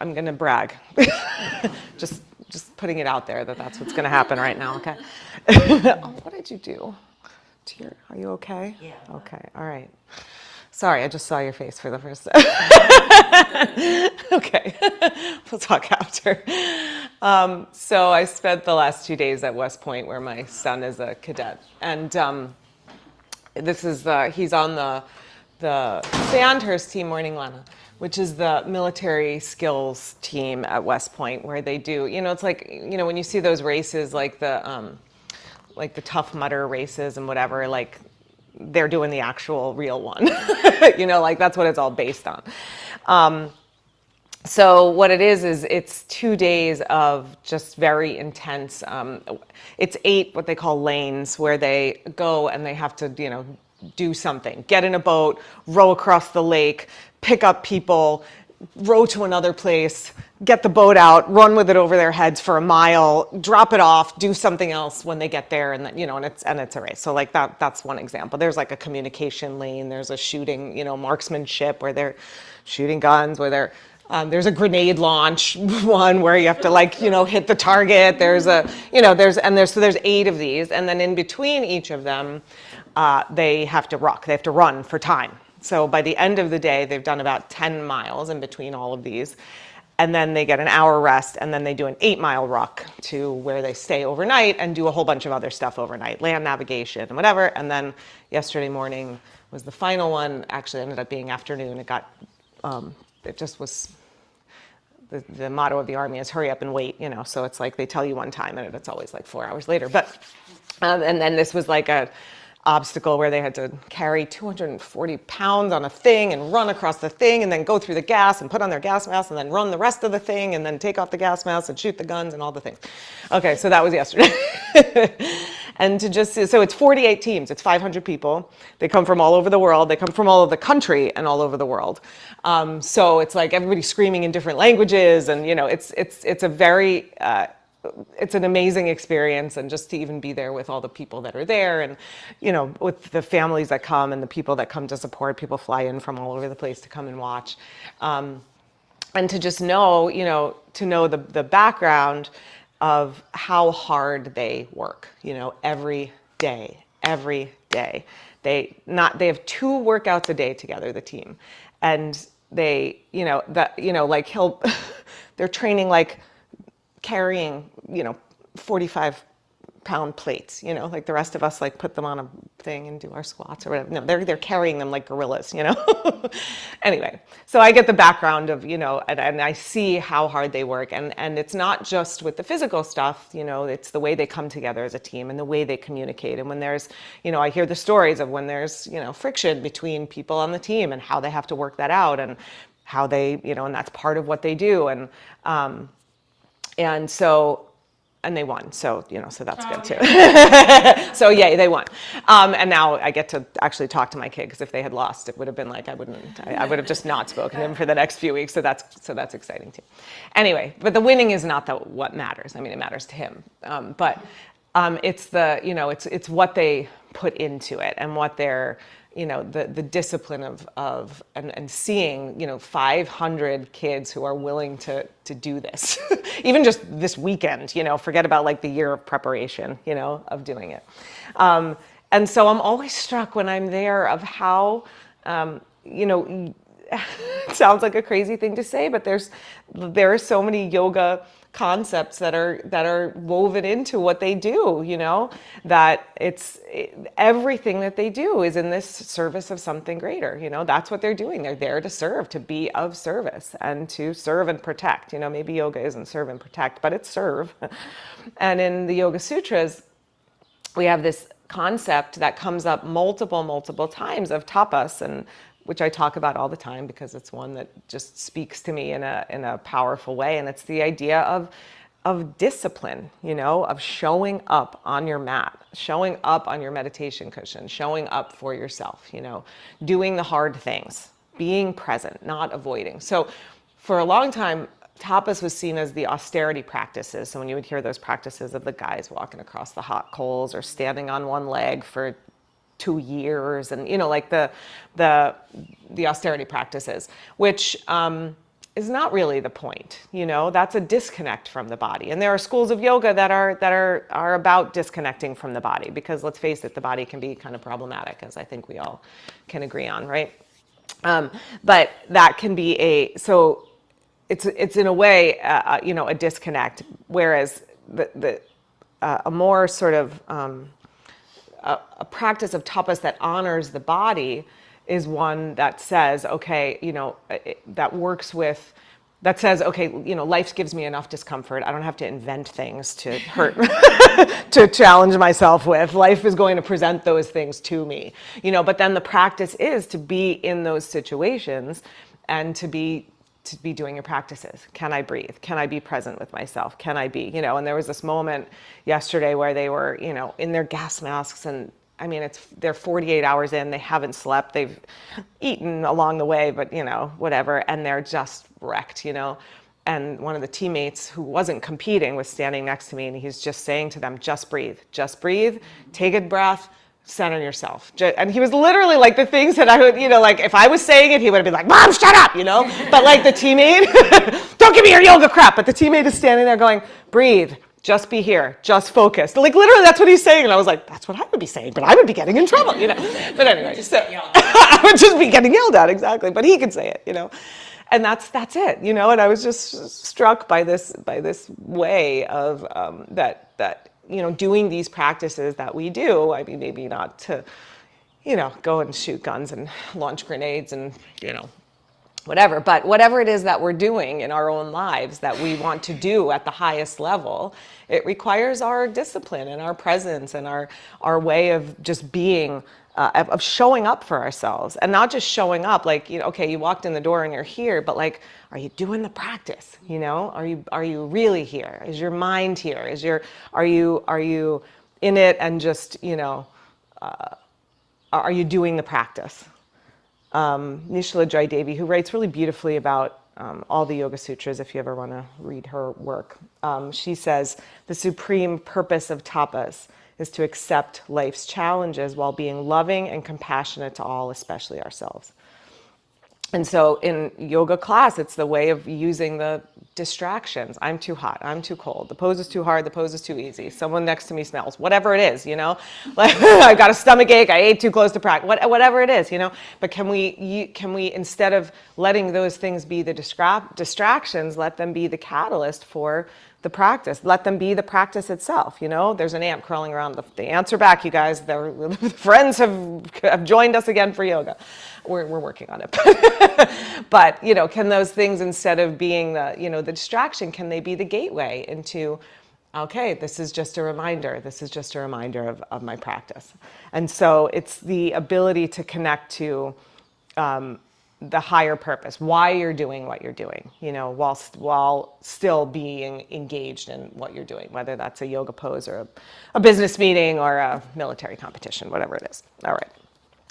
I'm going to brag. just putting it out there that that's what's going to happen right now, okay? Oh, what did you do? Are you okay? Yeah. Okay, all right. Sorry, I just saw your face for the first time. Okay, we'll talk after. So I spent the last 2 days at West Point where my son is a cadet. And this is he's on the Sandhurst team, Morning Lana, which is the military skills team at West Point, where they do, it's like, when you see those races like the Tough Mudder races and whatever, like they're doing the actual real one. Like that's what it's all based on. So what it is it's 2 days of just very intense, it's 8 what they call lanes, where they go and they have to, do something. Get in a boat, row across the lake, pick up people, row to another place, get the boat out, run with it over their heads for a mile, drop it off, do something else when they get there, and then, and it's a race. So like that's one example. There's like a communication lane, there's a shooting, marksmanship where they're shooting guns, where there's a grenade launch one where you have to hit the target. There's so there's 8 of these, and then in between each of them, they have to ruck. They have to run for time. So by the end of the day, they've done about 10 miles in between all of these. And then they get an hour rest, and then they do an 8-mile ruck to where they stay overnight and do a whole bunch of other stuff overnight, land navigation and whatever. And then yesterday morning was the final one. Actually ended up being afternoon. It just was, the motto of the Army is hurry up and wait, so it's like they tell you one time and it's always like 4 hours later. But, and then this was like a obstacle where they had to carry 240 pounds on a thing and run across the thing and then go through the gas and put on their gas mask and then run the rest of the thing and then take off the gas mask and shoot the guns and all the things. Okay, so that was yesterday. And so it's 48 teams, it's 500 people. They come from all over the world. They come from all over the country and all over the world. So it's like everybody screaming in different languages, and it's a very, it's an amazing experience, and just to even be there with all the people that are there, and with the families that come and the people that come to support. People fly in from all over the place to come and watch, and to just know, to know the background of how hard they work, every day. They have 2 workouts a day together, the team, and they, they're training like carrying, 45-pound plates, like the rest of us like put them on a thing and do our squats or whatever. No, they're carrying them like gorillas, Anyway, so I get the background of, and I see how hard they work, and it's not just with the physical stuff, it's the way they come together as a team and the way they communicate. And when there's, I hear the stories of when there's, friction between people on the team and how they have to work that out, and how they, and that's part of what they do. And so, and they won, so so that's good too. Yeah. So yay, they won. And now I get to actually talk to my kid, because if they had lost, it would have been like I would have just not spoken to him for the next few weeks. So that's exciting too. Anyway, but the winning is not what matters. I mean, it matters to him. But it's it's what they put into it, and what they're, the discipline of and seeing, 500 kids who are willing to do this, even just this weekend, forget about like the year of preparation, of doing it. And so I'm always struck when I'm there of how, it sounds like a crazy thing to say, but there are so many yoga concepts that are woven into what they do, that everything that they do is in this service of something greater. That's what they're doing. They're there to serve, to be of service, and to serve and protect. Maybe yoga isn't serve and protect, but it's serve. And in the Yoga Sutras, we have this concept that comes up multiple times of tapas, and which I talk about all the time because it's one that just speaks to me in a powerful way. And it's the idea of discipline, of showing up on your mat, showing up on your meditation cushion, showing up for yourself, doing the hard things, being present, not avoiding. So for a long time, tapas was seen as the austerity practices. So when you would hear those practices of the guys walking across the hot coals or standing on one leg for 2 years, and like the austerity practices, which is not really the point. That's a disconnect from the body. And there are schools of yoga that are about disconnecting from the body, because let's face it, the body can be kind of problematic, as I think we all can agree on, right? But that can be so it's in a way, a disconnect, whereas a more sort of a practice of tapas that honors the body is one that says, okay, that works with, that says, okay, life gives me enough discomfort. I don't have to invent things to hurt, to challenge myself with. Life is going to present those things to me, but then the practice is to be in those situations and to be doing your practices. Can I breathe? Can I be present with myself? Can I be, and there was this moment yesterday where they were, in their gas masks, and I mean, they're 48 hours in, they haven't slept, they've eaten along the way, but whatever, and they're just wrecked, And one of the teammates who wasn't competing was standing next to me, and he's just saying to them, just breathe, take a breath, center yourself. And he was literally like the things that I would, like if I was saying it, he would have been like, Mom, shut up, But like the teammate, don't give me your yoga crap. But the teammate is standing there going, breathe, just be here, just focus. Like literally that's what he's saying. And I was like, that's what I would be saying, but I would be getting in trouble, But anyway, so I would just be getting yelled at, exactly. But he could say it, And that's it, And I was just struck by this way of that doing these practices that we do. I mean, maybe not to, go and shoot guns and launch grenades and, whatever, but whatever it is that we're doing in our own lives that we want to do at the highest level, it requires our discipline and our presence and our way of just being, of showing up for ourselves, and not just showing up like, okay, you walked in the door and you're here, but like, are you doing the practice? Are you really here? Is your mind here? Are you in it, and just, are you doing the practice? Nishala Joy Devi, who writes really beautifully about all the Yoga Sutras, if you ever want to read her work, she says, the supreme purpose of tapas is to accept life's challenges while being loving and compassionate to all, especially ourselves. And so in yoga class, it's the way of using the distractions. I'm too hot, I'm too cold, the pose is too hard, the pose is too easy, someone next to me smells, whatever it is, like I got a stomach ache, I ate too close to practice, whatever it is, But can we, instead of letting those things be the distractions, let them be the catalyst for the practice. Let them be the practice itself. There's an ant crawling around. The ants are back, you guys. The friends have joined us again for yoga. We're working on it. But, can those things, instead of being the distraction, can they be the gateway into, okay, this is just a reminder. This is just a reminder of my practice. And so it's the ability to connect to the higher purpose, why you're doing what you're doing, while still being engaged in what you're doing, whether that's a yoga pose or a business meeting or a military competition, whatever it is. All right,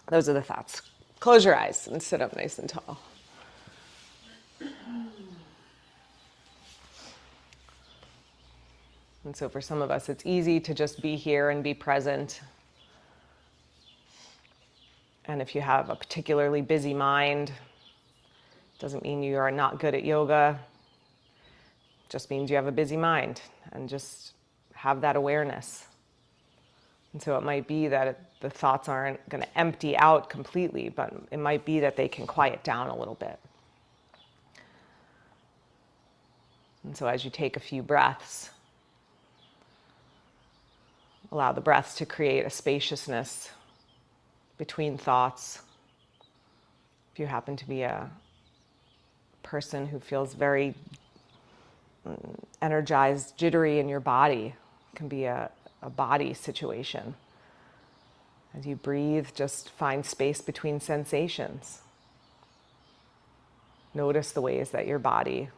those are the thoughts. Close your eyes and sit up nice and tall. And so for some of us, it's easy to just be here and be present. And if you have a particularly busy mind, doesn't mean you are not good at yoga. It just means you have a busy mind, and just have that awareness. And so it might be that the thoughts aren't going to empty out completely, but it might be that they can quiet down a little bit. And so as you take a few breaths, allow the breaths to create a spaciousness between thoughts. If you happen to be a person who feels very energized, jittery in your body, it can be a body situation. As you breathe, just find space between sensations. Notice the ways that your body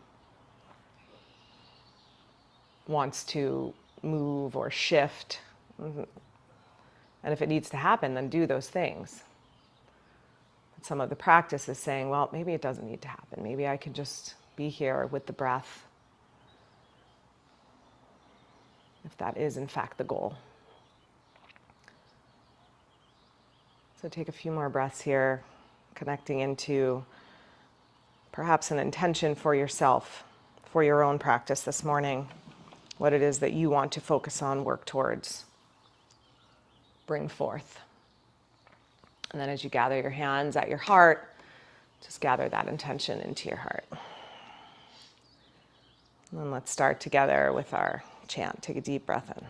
wants to move or shift. And if it needs to happen, then do those things. Some of the practice is saying, well, maybe it doesn't need to happen. Maybe I can just be here with the breath, if that is in fact the goal. So take a few more breaths here, connecting into perhaps an intention for yourself, for your own practice this morning, what it is that you want to focus on, work towards, bring forth. And then as you gather your hands at your heart, just gather that intention into your heart. And then let's start together with our chant. Take a deep breath in.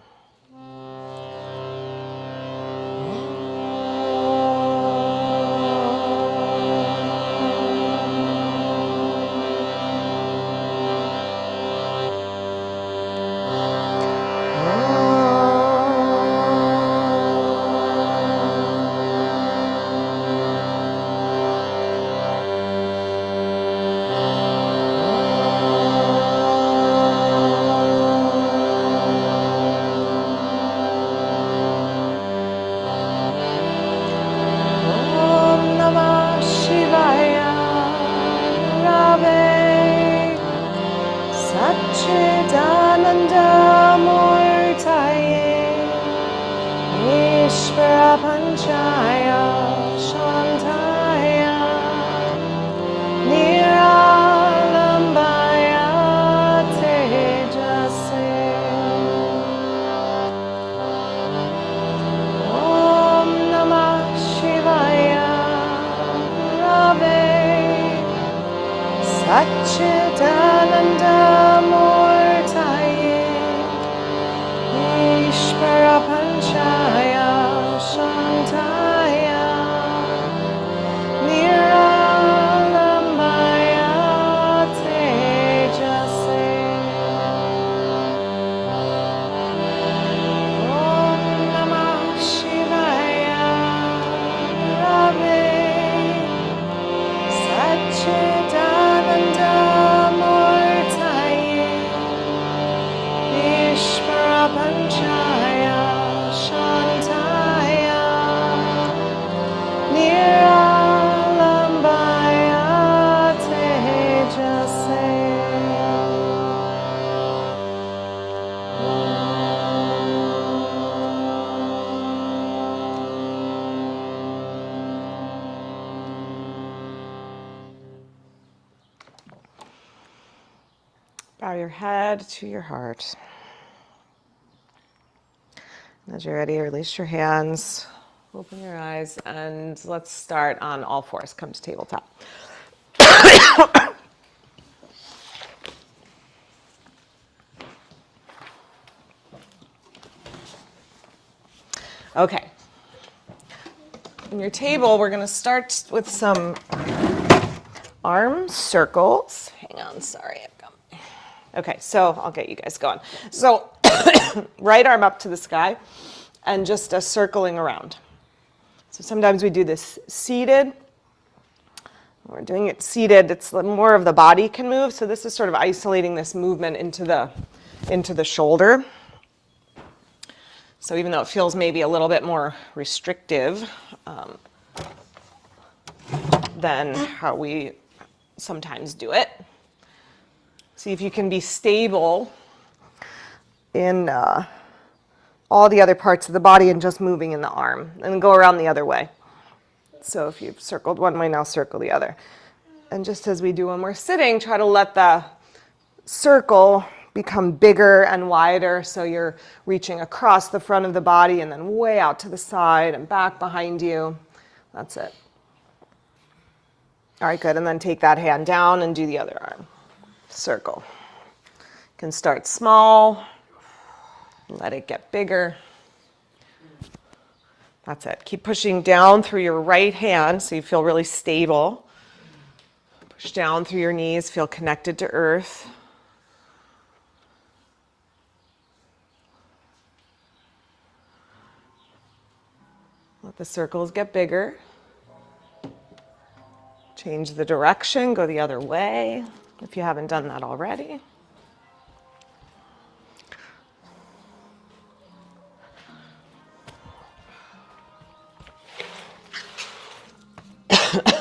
Bow your head to your heart. As you're ready, release your hands, open your eyes, and let's start on all fours. Come to tabletop. Okay. On your table, we're going to start with some arm circles. Hang on, sorry, I've got my... Okay, so I'll get you guys going. So right arm up to the sky and just a circling around. So sometimes we do this seated. When we're doing it seated, it's more of the body can move. So this is sort of isolating this movement into the shoulder. So even though it feels maybe a little bit more restrictive than how we sometimes do it, see if you can be stable in all the other parts of the body and just moving in the arm, and then go around the other way. So if you've circled one way, now circle the other. And just as we do when we're sitting, try to let the circle become bigger and wider, so you're reaching across the front of the body and then way out to the side and back behind you. That's it. All right, good. And then take that hand down and do the other arm. Circle. You can start small, let it get bigger. That's it. Keep pushing down through your right hand so you feel really stable. Push down through your knees, feel connected to earth. Let the circles get bigger. Change the direction, go the other way if you haven't done that already.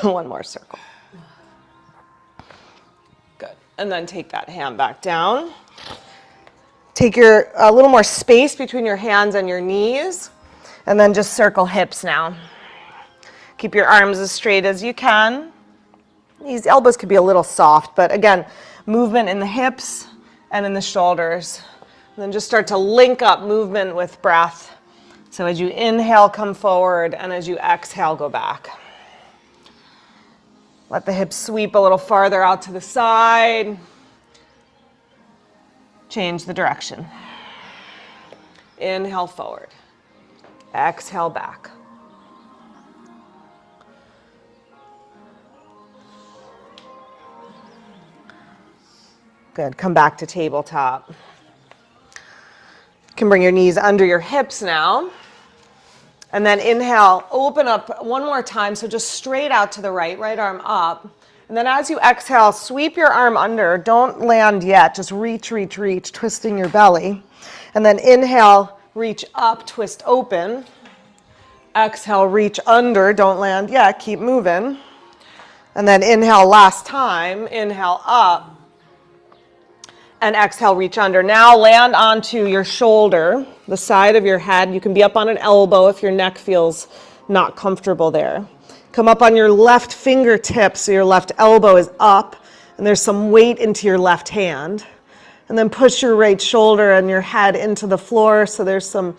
One more circle. Good. And then take that hand back down. Take a little more space between your hands and your knees. And then just circle hips now. Keep your arms as straight as you can. These elbows could be a little soft, but again, movement in the hips and in the shoulders. And then just start to link up movement with breath. So as you inhale, come forward, and as you exhale, go back. Let the hips sweep a little farther out to the side. Change the direction. Inhale forward. Exhale back. Good. Come back to tabletop. You can bring your knees under your hips now. And then inhale, open up one more time. So just straight out to the right, right arm up. And then as you exhale, sweep your arm under. Don't land yet. Just reach, reach, reach, twisting your belly. And then inhale, reach up, twist open. Exhale, reach under. Don't land yet. Keep moving. And then inhale last time. Inhale up. And exhale, reach under. Now land onto your shoulder, the side of your head. You can be up on an elbow if your neck feels not comfortable there. Come up on your left fingertips, so your left elbow is up, and there's some weight into your left hand. And then push your right shoulder and your head into the floor, so there's some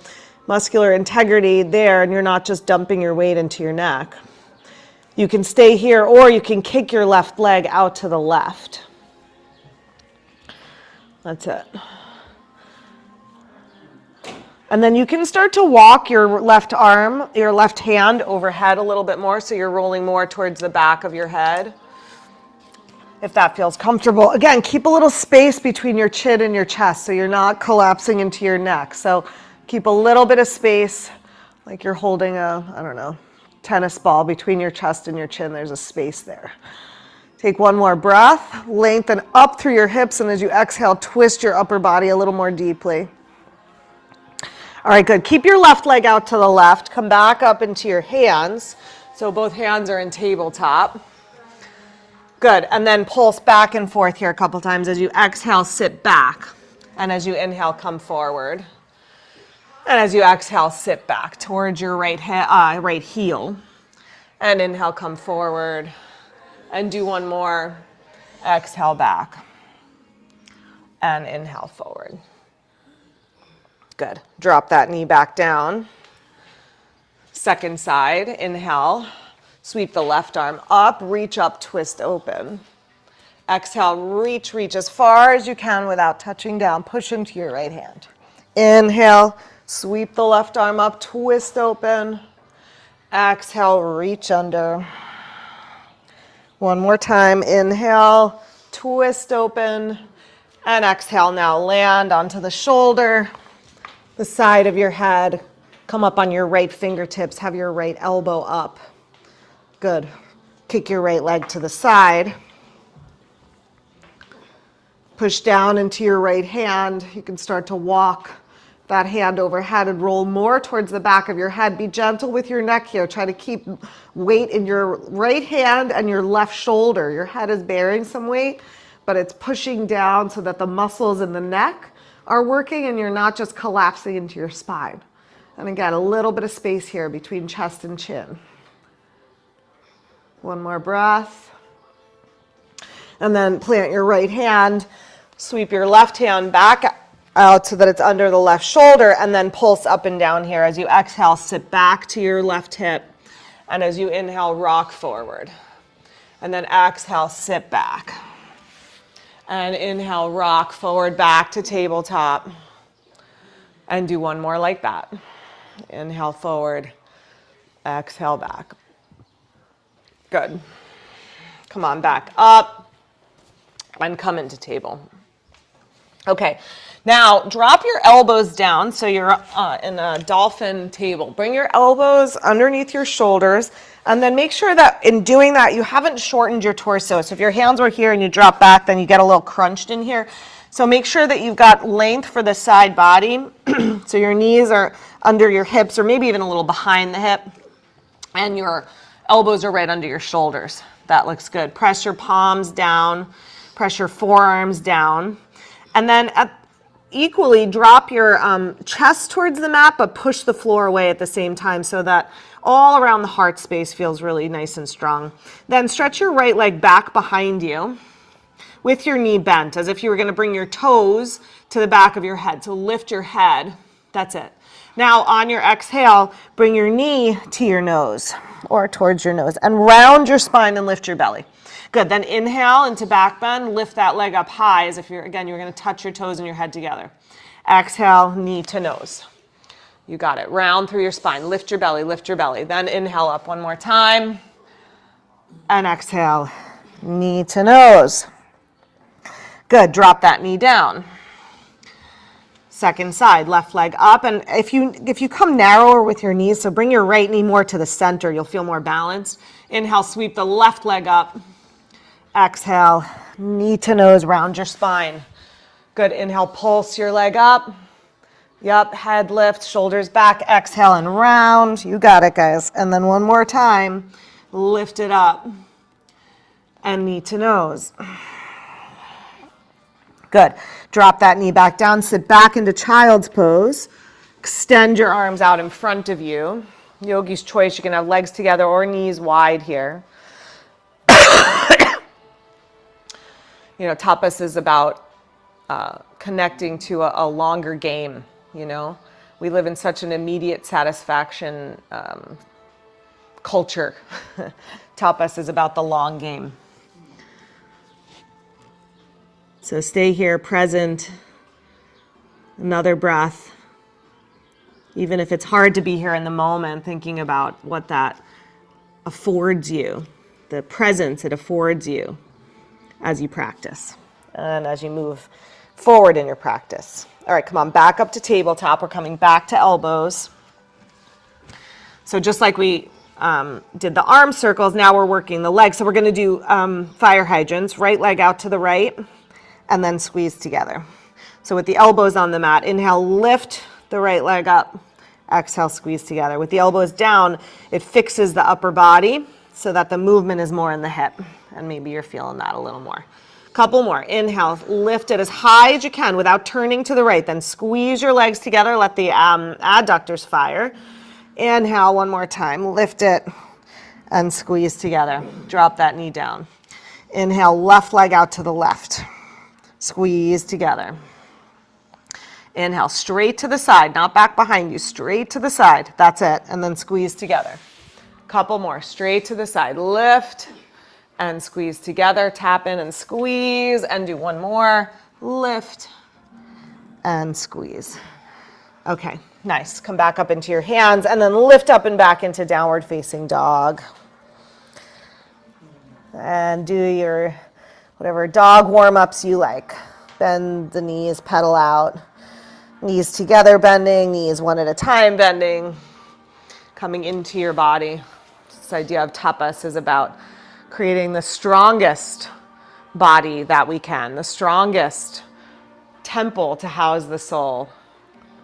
muscular integrity there, and you're not just dumping your weight into your neck. You can stay here, or you can kick your left leg out to the left. That's it. And then you can start to walk your left arm, your left hand overhead a little bit more, so you're rolling more towards the back of your head, if that feels comfortable. Again, keep a little space between your chin and your chest so you're not collapsing into your neck. So keep a little bit of space, like you're holding a, I don't know, tennis ball between your chest and your chin. There's a space there. Take one more breath, lengthen up through your hips, and as you exhale, twist your upper body a little more deeply. All right, good. Keep your left leg out to the left. Come back up into your hands. So both hands are in tabletop. Good. And then pulse back and forth here a couple times. As you exhale, sit back. And as you inhale, come forward. And as you exhale, sit back towards your right heel. And inhale, come forward. And do one more. Exhale back. And inhale forward. Good. Drop that knee back down. Second side. Inhale. Sweep the left arm up. Reach up, twist open. Exhale, reach, reach as far as you can without touching down. Push into your right hand. Inhale. Sweep the left arm up, twist open. Exhale, reach under. One more time, inhale, twist open, and exhale. Now land onto the shoulder, the side of your head. Come up on your right fingertips, have your right elbow up. Good. Kick your right leg to the side. Push down into your right hand. You can start to walk that hand overhead and roll more towards the back of your head. Be gentle with your neck here. Try to keep weight in your right hand and your left shoulder. Your head is bearing some weight, but it's pushing down so that the muscles in the neck are working and you're not just collapsing into your spine. And again, a little bit of space here between chest and chin. One more breath. And then plant your right hand, sweep your left hand back out so that it's under the left shoulder, and then pulse up and down here. As you exhale, sit back to your left hip, and as you inhale, rock forward. And then exhale, sit back. And inhale, rock forward back to tabletop. And do one more like that. Inhale forward, exhale back. Good. Come on back up and come into table. Okay. Now, drop your elbows down so you're in a dolphin table. Bring your elbows underneath your shoulders, and then make sure that in doing that, you haven't shortened your torso. So if your hands were here and you drop back, then you get a little crunched in here. So make sure that you've got length for the side body. So your knees are under your hips, or maybe even a little behind the hip, and your elbows are right under your shoulders. That looks good. Press your palms down, press your forearms down, and then equally drop your chest towards the mat, but push the floor away at the same time so that all around the heart space feels really nice and strong. Then stretch your right leg back behind you with your knee bent, as if you were going to bring your toes to the back of your head. So lift your head. That's it. Now on your exhale, bring your knee to your nose or towards your nose and round your spine and lift your belly. Good. Then inhale into back bend. Lift that leg up high as if you're going to touch your toes and your head together. Exhale, knee to nose. You got it. Round through your spine. Lift your belly, lift your belly. Then inhale up one more time. And exhale, knee to nose. Good. Drop that knee down. Second side, left leg up. And if you come narrower with your knees, so bring your right knee more to the center, you'll feel more balanced. Inhale, sweep the left leg up. Exhale, knee to nose, round your spine. Good. Inhale, pulse your leg up. Yep, head lift, shoulders back. Exhale and round. You got it, guys. And then one more time, lift it up and knee to nose. Good. Drop that knee back down. Sit back into child's pose. Extend your arms out in front of you. Yogi's choice. You can have legs together or knees wide here. Tapas is about connecting to a longer game, We live in such an immediate satisfaction culture. Tapas is about the long game. So stay here, present. Another breath. Even if it's hard to be here in the moment, thinking about what that affords you, the presence it affords you as you practice and as you move forward in your practice. All right, come on, back up to tabletop. We're coming back to elbows. So just like we did the arm circles, now we're working the legs. So we're going to do fire hydrants, right leg out to the right, and then squeeze together. So with the elbows on the mat, inhale, lift the right leg up. Exhale, squeeze together. With the elbows down, it fixes the upper body so that the movement is more in the hip. And maybe you're feeling that a little more. Couple more. Inhale, lift it as high as you can without turning to the right. Then squeeze your legs together. Let the adductors fire. Inhale one more time. Lift it and squeeze together. Drop that knee down. Inhale, left leg out to the left. Squeeze together. Inhale, straight to the side, not back behind you, straight to the side. That's it. And then squeeze together. Couple more. Straight to the side. Lift and squeeze together. Tap in and squeeze. And do one more. Lift and squeeze. Okay, nice. Come back up into your hands and then lift up and back into downward facing dog. And do your whatever dog warm-ups you like. Bend the knees, pedal out. Knees together bending, knees one at a time bending. Coming into your body. This idea of tapas is about creating the strongest body that we can, the strongest temple to house the soul.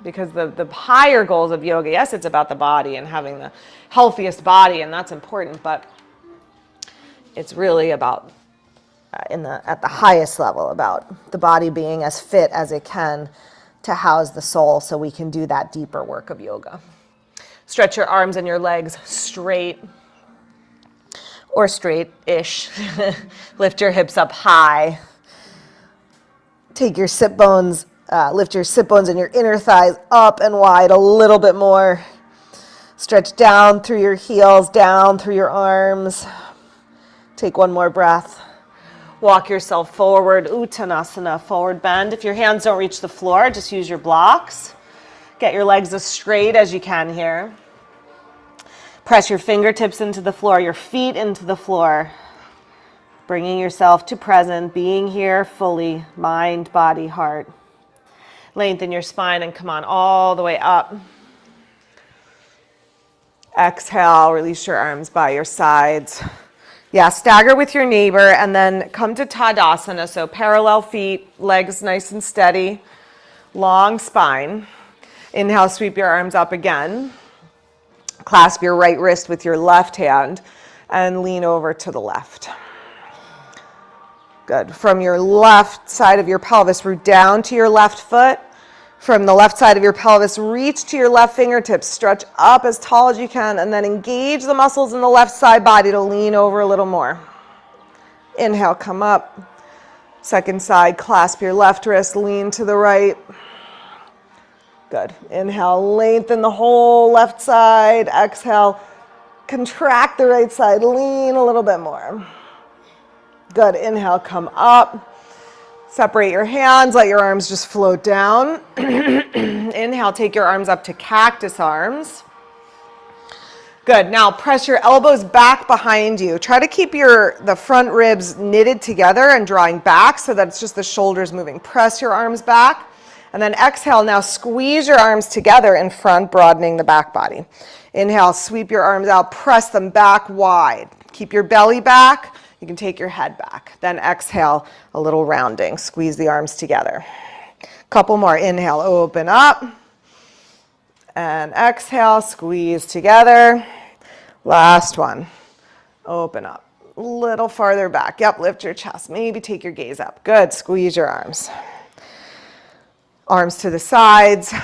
Because the higher goals of yoga, yes, it's about the body and having the healthiest body, and that's important, but it's really about, at the highest level, about the body being as fit as it can to house the soul so we can do that deeper work of yoga. Stretch your arms and your legs straight or straight-ish. Lift your hips up high. Take your sit bones, lift your sit bones and your inner thighs up and wide a little bit more. Stretch down through your heels, down through your arms. Take one more breath. Walk yourself forward, Uttanasana, forward bend. If your hands don't reach the floor, just use your blocks. Get your legs as straight as you can here. Press your fingertips into the floor, your feet into the floor. Bringing yourself to present, being here fully, mind, body, heart. Lengthen your spine and come on all the way up. Exhale, release your arms by your sides. Yeah, stagger with your neighbor and then come to Tadasana. So parallel feet, legs nice and steady, long spine. Inhale, sweep your arms up again. Clasp your right wrist with your left hand and lean over to the left. Good. From your left side of your pelvis, root down to your left foot. From the left side of your pelvis, reach to your left fingertips, stretch up as tall as you can, and then engage the muscles in the left side body to lean over a little more. Inhale, come up. Second side, clasp your left wrist, lean to the right. Good. Inhale, lengthen the whole left side. Exhale, contract the right side, lean a little bit more. Good. Inhale, come up. Separate your hands, let your arms just float down. Inhale, take your arms up to cactus arms. Good. Now press your elbows back behind you. Try to keep the front ribs knitted together and drawing back so that it's just the shoulders moving. Press your arms back. And then exhale, now squeeze your arms together in front, broadening the back body. Inhale, sweep your arms out, press them back wide. Keep your belly back. You can take your head back. Then exhale, a little rounding. Squeeze the arms together. Couple more. Inhale, open up. And exhale, squeeze together. Last one. Open up. A little farther back. Yep, lift your chest. Maybe take your gaze up. Good. Squeeze your arms. Arms to the sides,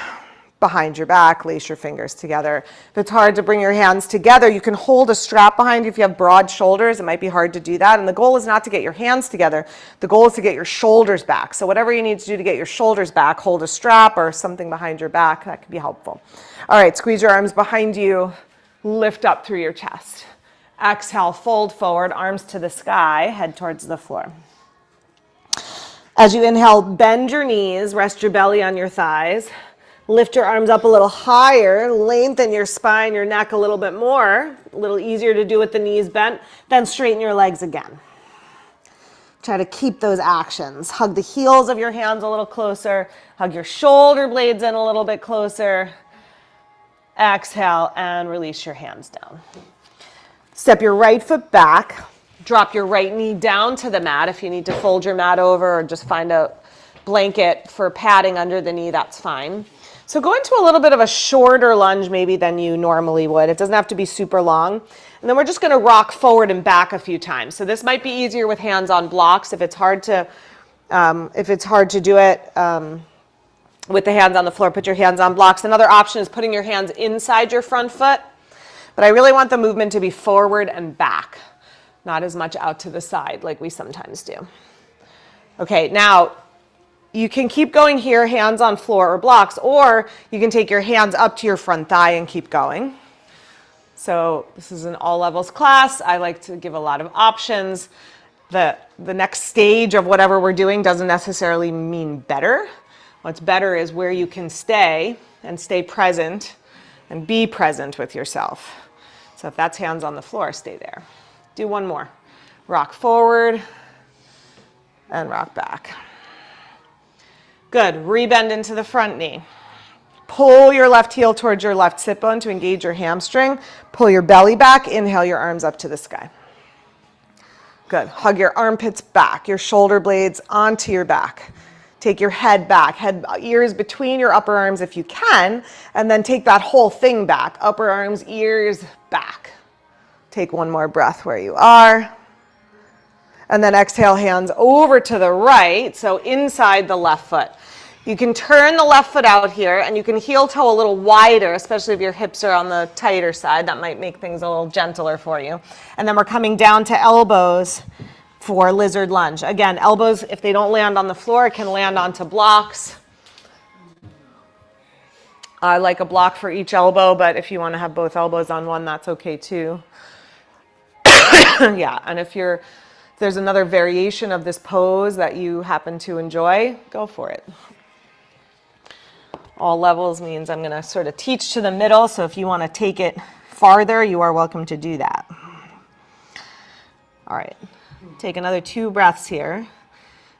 behind your back, lace your fingers together. If it's hard to bring your hands together, you can hold a strap behind you. If you have broad shoulders, it might be hard to do that. And the goal is not to get your hands together. The goal is to get your shoulders back. So whatever you need to do to get your shoulders back, hold a strap or something behind your back. That can be helpful. All right, squeeze your arms behind you. Lift up through your chest. Exhale, fold forward, arms to the sky, head towards the floor. As you inhale, bend your knees, rest your belly on your thighs. Lift your arms up a little higher, lengthen your spine, your neck a little bit more. A little easier to do with the knees bent. Then straighten your legs again. Try to keep those actions. Hug the heels of your hands a little closer. Hug your shoulder blades in a little bit closer. Exhale and release your hands down. Step your right foot back. Drop your right knee down to the mat. If you need to fold your mat over or just find a blanket for padding under the knee, that's fine. So go into a little bit of a shorter lunge maybe than you normally would. It doesn't have to be super long. And then we're just going to rock forward and back a few times. So this might be easier with hands on blocks. If it's hard to do it with the hands on the floor, put your hands on blocks. Another option is putting your hands inside your front foot. But I really want the movement to be forward and back. Not as much out to the side like we sometimes do. Okay, now you can keep going here, hands on floor or blocks, or you can take your hands up to your front thigh and keep going. So this is an all levels class. I like to give a lot of options. The next stage of whatever we're doing doesn't necessarily mean better. What's better is where you can stay and stay present and be present with yourself. So if that's hands on the floor, stay there. Do one more. Rock forward and rock back. Good. Rebend into the front knee. Pull your left heel towards your left sit bone to engage your hamstring. Pull your belly back. Inhale your arms up to the sky. Good. Hug your armpits back, your shoulder blades onto your back. Take your head back, ears between your upper arms if you can, and then take that whole thing back. Upper arms, ears back. Take one more breath where you are. And then exhale, hands over to the right, so inside the left foot. You can turn the left foot out here, and you can heel toe a little wider, especially if your hips are on the tighter side. That might make things a little gentler for you. And then we're coming down to elbows for lizard lunge. Again, elbows, if they don't land on the floor, can land onto blocks. I like a block for each elbow, but if you want to have both elbows on one, that's okay too. Yeah, and if there's another variation of this pose that you happen to enjoy, go for it. All levels means I'm going to sort of teach to the middle, so if you want to take it farther, you are welcome to do that. All right, take another 2 breaths here.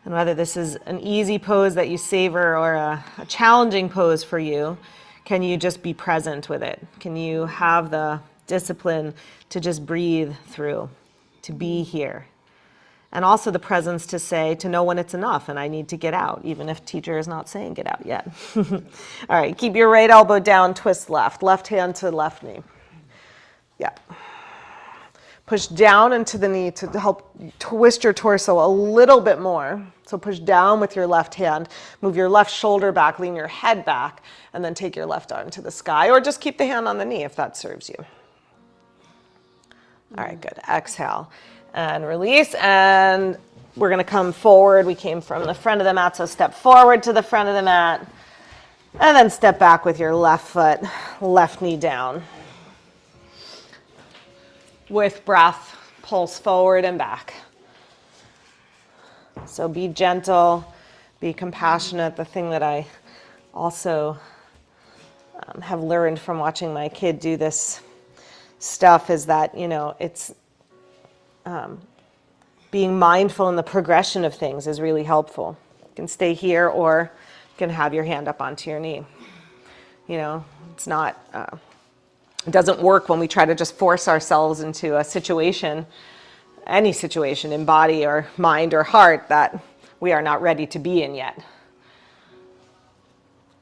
And whether this is an easy pose that you savor or a challenging pose for you, can you just be present with it? Can you have the discipline to just breathe through, to be here? And also the presence to know when it's enough and I need to get out, even if teacher is not saying get out yet. All right, keep your right elbow down, twist left hand to left knee. Yeah. Push down into the knee to help twist your torso a little bit more. So push down with your left hand, move your left shoulder back, lean your head back, and then take your left arm to the sky, or just keep the hand on the knee if that serves you. All right, good. Exhale and release, and we're going to come forward. We came from the front of the mat, so step forward to the front of the mat, and then step back with your left foot, left knee down. With breath, pulse forward and back. So be gentle, be compassionate. The thing that I also have learned from watching my kid do this stuff is that, it's being mindful in the progression of things is really helpful. You can stay here, or you can have your hand up onto your knee. It's not... It doesn't work when we try to just force ourselves into a situation, any situation in body or mind or heart that we are not ready to be in yet.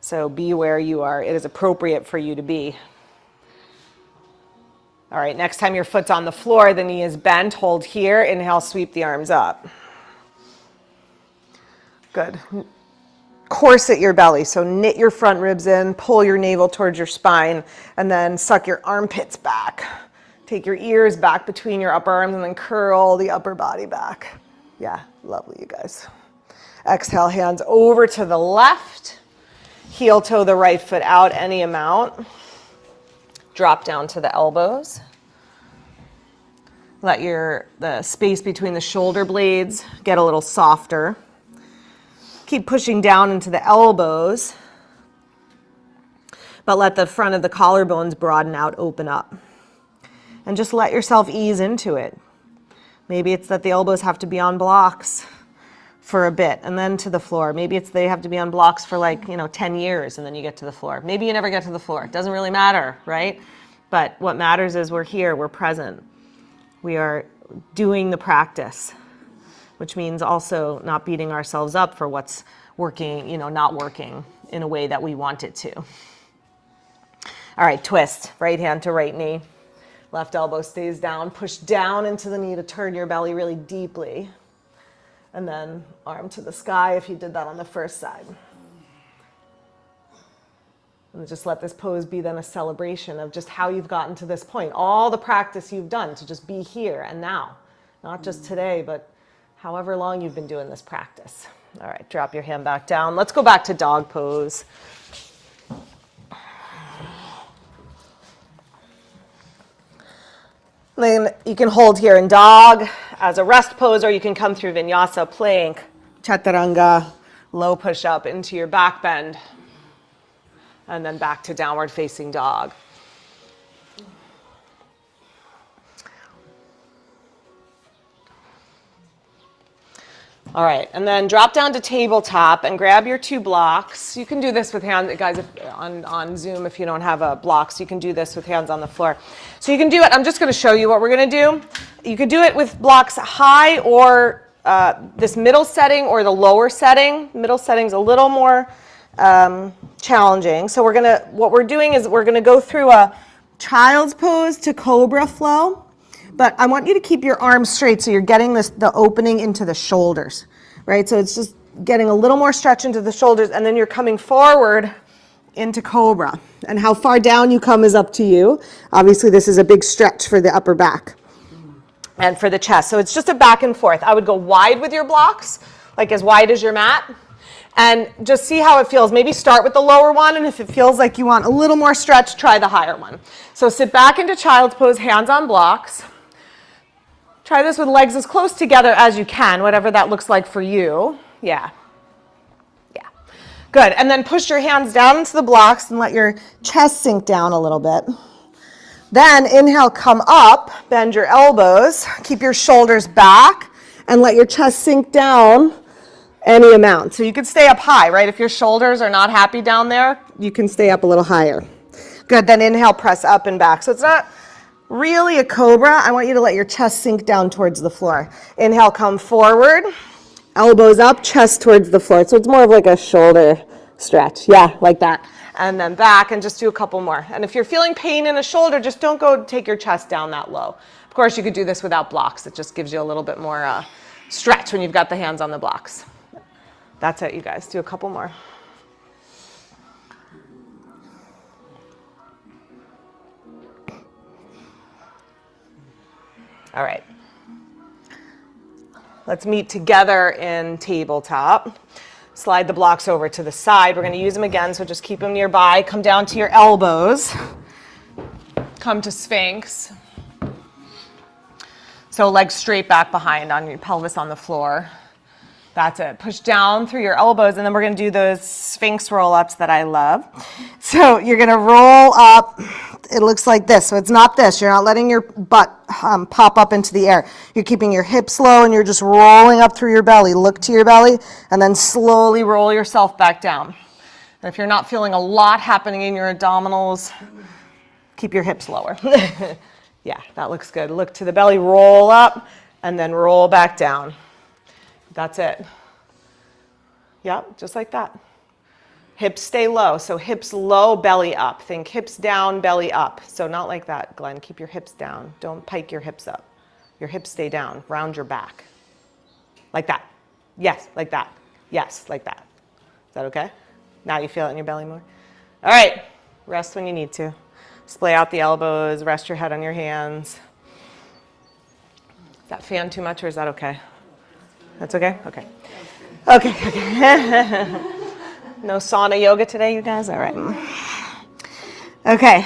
So be where you are. It is appropriate for you to be. All right, next time your foot's on the floor, the knee is bent, hold here. Inhale, sweep the arms up. Good. Corset your belly, so knit your front ribs in, pull your navel towards your spine, and then suck your armpits back. Take your ears back between your upper arms and then curl the upper body back. Yeah, lovely, you guys. Exhale, hands over to the left. Heel toe the right foot out any amount. Drop down to the elbows. Let the space between the shoulder blades get a little softer. Keep pushing down into the elbows, but let the front of the collarbones broaden out, open up. And just let yourself ease into it. Maybe it's that the elbows have to be on blocks for a bit and then to the floor. Maybe it's they have to be on blocks for 10 years and then you get to the floor. Maybe you never get to the floor. It doesn't really matter, right? But what matters is we're here, we're present. We are doing the practice, which means also not beating ourselves up for what's working, not working in a way that we want it to. All right, twist, right hand to right knee. Left elbow stays down. Push down into the knee to turn your belly really deeply. And then arm to the sky if you did that on the first side. And just let this pose be then a celebration of just how you've gotten to this point. All the practice you've done to just be here and now. Not just today, but however long you've been doing this practice. All right, drop your hand back down. Let's go back to dog pose. Then you can hold here in dog as a rest pose, or you can come through vinyasa, plank, chaturanga, low push up into your back bend, and then back to downward facing dog. All right, and then drop down to tabletop and grab your 2 blocks. You can do this with hands, guys, on Zoom if you don't have blocks. You can do this with hands on the floor. So you can do it, I'm just going to show you what we're going to do. You could do it with blocks high or this middle setting or the lower setting. Middle setting's a little more challenging. So what we're doing is we're going to go through a child's pose to cobra flow. But I want you to keep your arms straight so you're getting the opening into the shoulders, right? So it's just getting a little more stretch into the shoulders, and then you're coming forward into cobra. And how far down you come is up to you. Obviously, this is a big stretch for the upper back and for the chest. So it's just a back and forth. I would go wide with your blocks, like as wide as your mat, and just see how it feels. Maybe start with the lower one, and if it feels like you want a little more stretch, try the higher one. So sit back into child's pose, hands on blocks. Try this with legs as close together as you can, whatever that looks like for you. Yeah. Good. And then push your hands down into the blocks and let your chest sink down a little bit. Then inhale, come up, bend your elbows, keep your shoulders back, and let your chest sink down any amount. So you could stay up high, right? If your shoulders are not happy down there, you can stay up a little higher. Good. Then inhale, press up and back. So it's not really a cobra. I want you to let your chest sink down towards the floor. Inhale, come forward, elbows up, chest towards the floor. So it's more of like a shoulder stretch. Yeah, like that. And then back, and just do a couple more. And if you're feeling pain in a shoulder, just don't go take your chest down that low. Of course, you could do this without blocks. It just gives you a little bit more stretch when you've got the hands on the blocks. That's it, you guys. Do a couple more. All right. Let's meet together in tabletop. Slide the blocks over to the side. We're going to use them again, so just keep them nearby. Come down to your elbows. Come to Sphinx. So legs straight back behind on your pelvis on the floor. That's it. Push down through your elbows, and then we're going to do those Sphinx roll-ups that I love. So you're going to roll up. It looks like this. So it's not this. You're not letting your butt pop up into the air. You're keeping your hips low, and you're just rolling up through your belly. Look to your belly, and then slowly roll yourself back down. And if you're not feeling a lot happening in your abdominals, keep your hips lower. Yeah, that looks good. Look to the belly, roll up, and then roll back down. That's it. Yep, just like that. Hips stay low. So hips low, belly up. Think hips down, belly up. So not like that, Glenn. Keep your hips down. Don't pike your hips up. Your hips stay down. Round your back. Like that. Yes, like that. Yes, like that. Is that okay? Now you feel it in your belly more? All right. Rest when you need to. Splay out the elbows. Rest your head on your hands. Is that fan too much or is that okay? That's okay? Okay. Okay. No sauna yoga today, you guys? All right. Okay.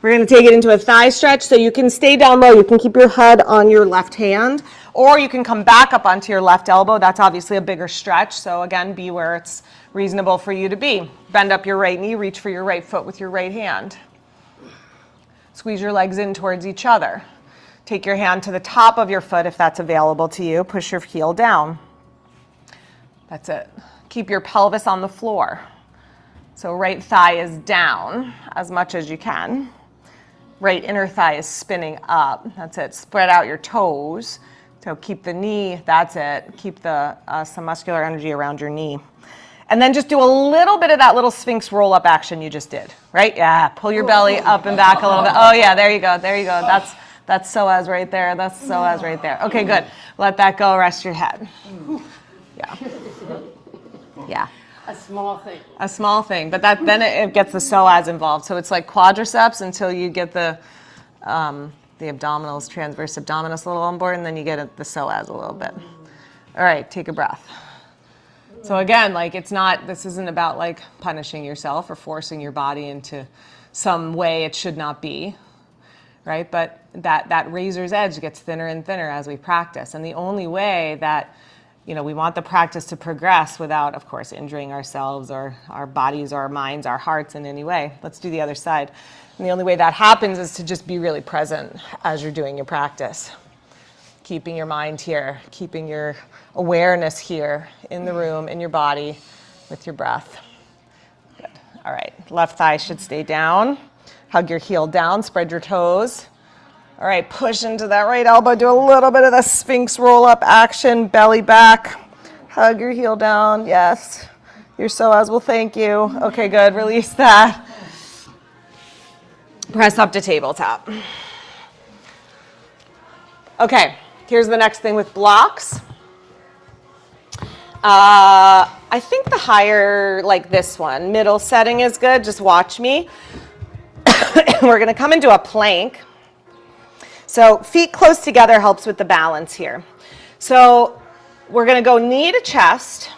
We're going to take it into a thigh stretch. So you can stay down low. You can keep your head on your left hand, or you can come back up onto your left elbow. That's obviously a bigger stretch. So again, be where it's reasonable for you to be. Bend up your right knee. Reach for your right foot with your right hand. Squeeze your legs in towards each other. Take your hand to the top of your foot if that's available to you. Push your heel down. That's it. Keep your pelvis on the floor. So right thigh is down as much as you can. Right inner thigh is spinning up. That's it. Spread out your toes. So keep the knee. That's it. Keep some muscular energy around your knee. And then just do a little bit of that little Sphinx roll-up action you just did, right? Yeah, pull your belly up and back a little bit. Oh yeah, there you go, there you go. That's psoas right there, that's psoas right there. Okay, good. Let that go, rest your head. Yeah. Yeah. A small thing. A small thing, but then it gets the psoas involved. So it's like quadriceps until you get the abdominals, transverse abdominis a little on board, and then you get the psoas a little bit. All right, take a breath. So again, like this isn't about like punishing yourself or forcing your body into some way it should not be, right? But that razor's edge gets thinner and thinner as we practice. And the only way that, we want the practice to progress without, of course, injuring ourselves or our bodies or our minds, our hearts in any way. Let's do the other side. And the only way that happens is to just be really present as you're doing your practice. Keeping your mind here, keeping your awareness here in the room, in your body, with your breath. Good. All right, left thigh should stay down. Hug your heel down, spread your toes. All right, push into that right elbow. Do a little bit of the Sphinx roll-up action, belly back. Hug your heel down, yes. Your psoas will thank you. Okay, good, release that. Press up to tabletop. Okay. Here's the next thing with blocks. I think the higher, like this one, middle setting is good. Just watch me. We're going to come into a plank. So feet close together helps with the balance here. So we're going to go knee to chest,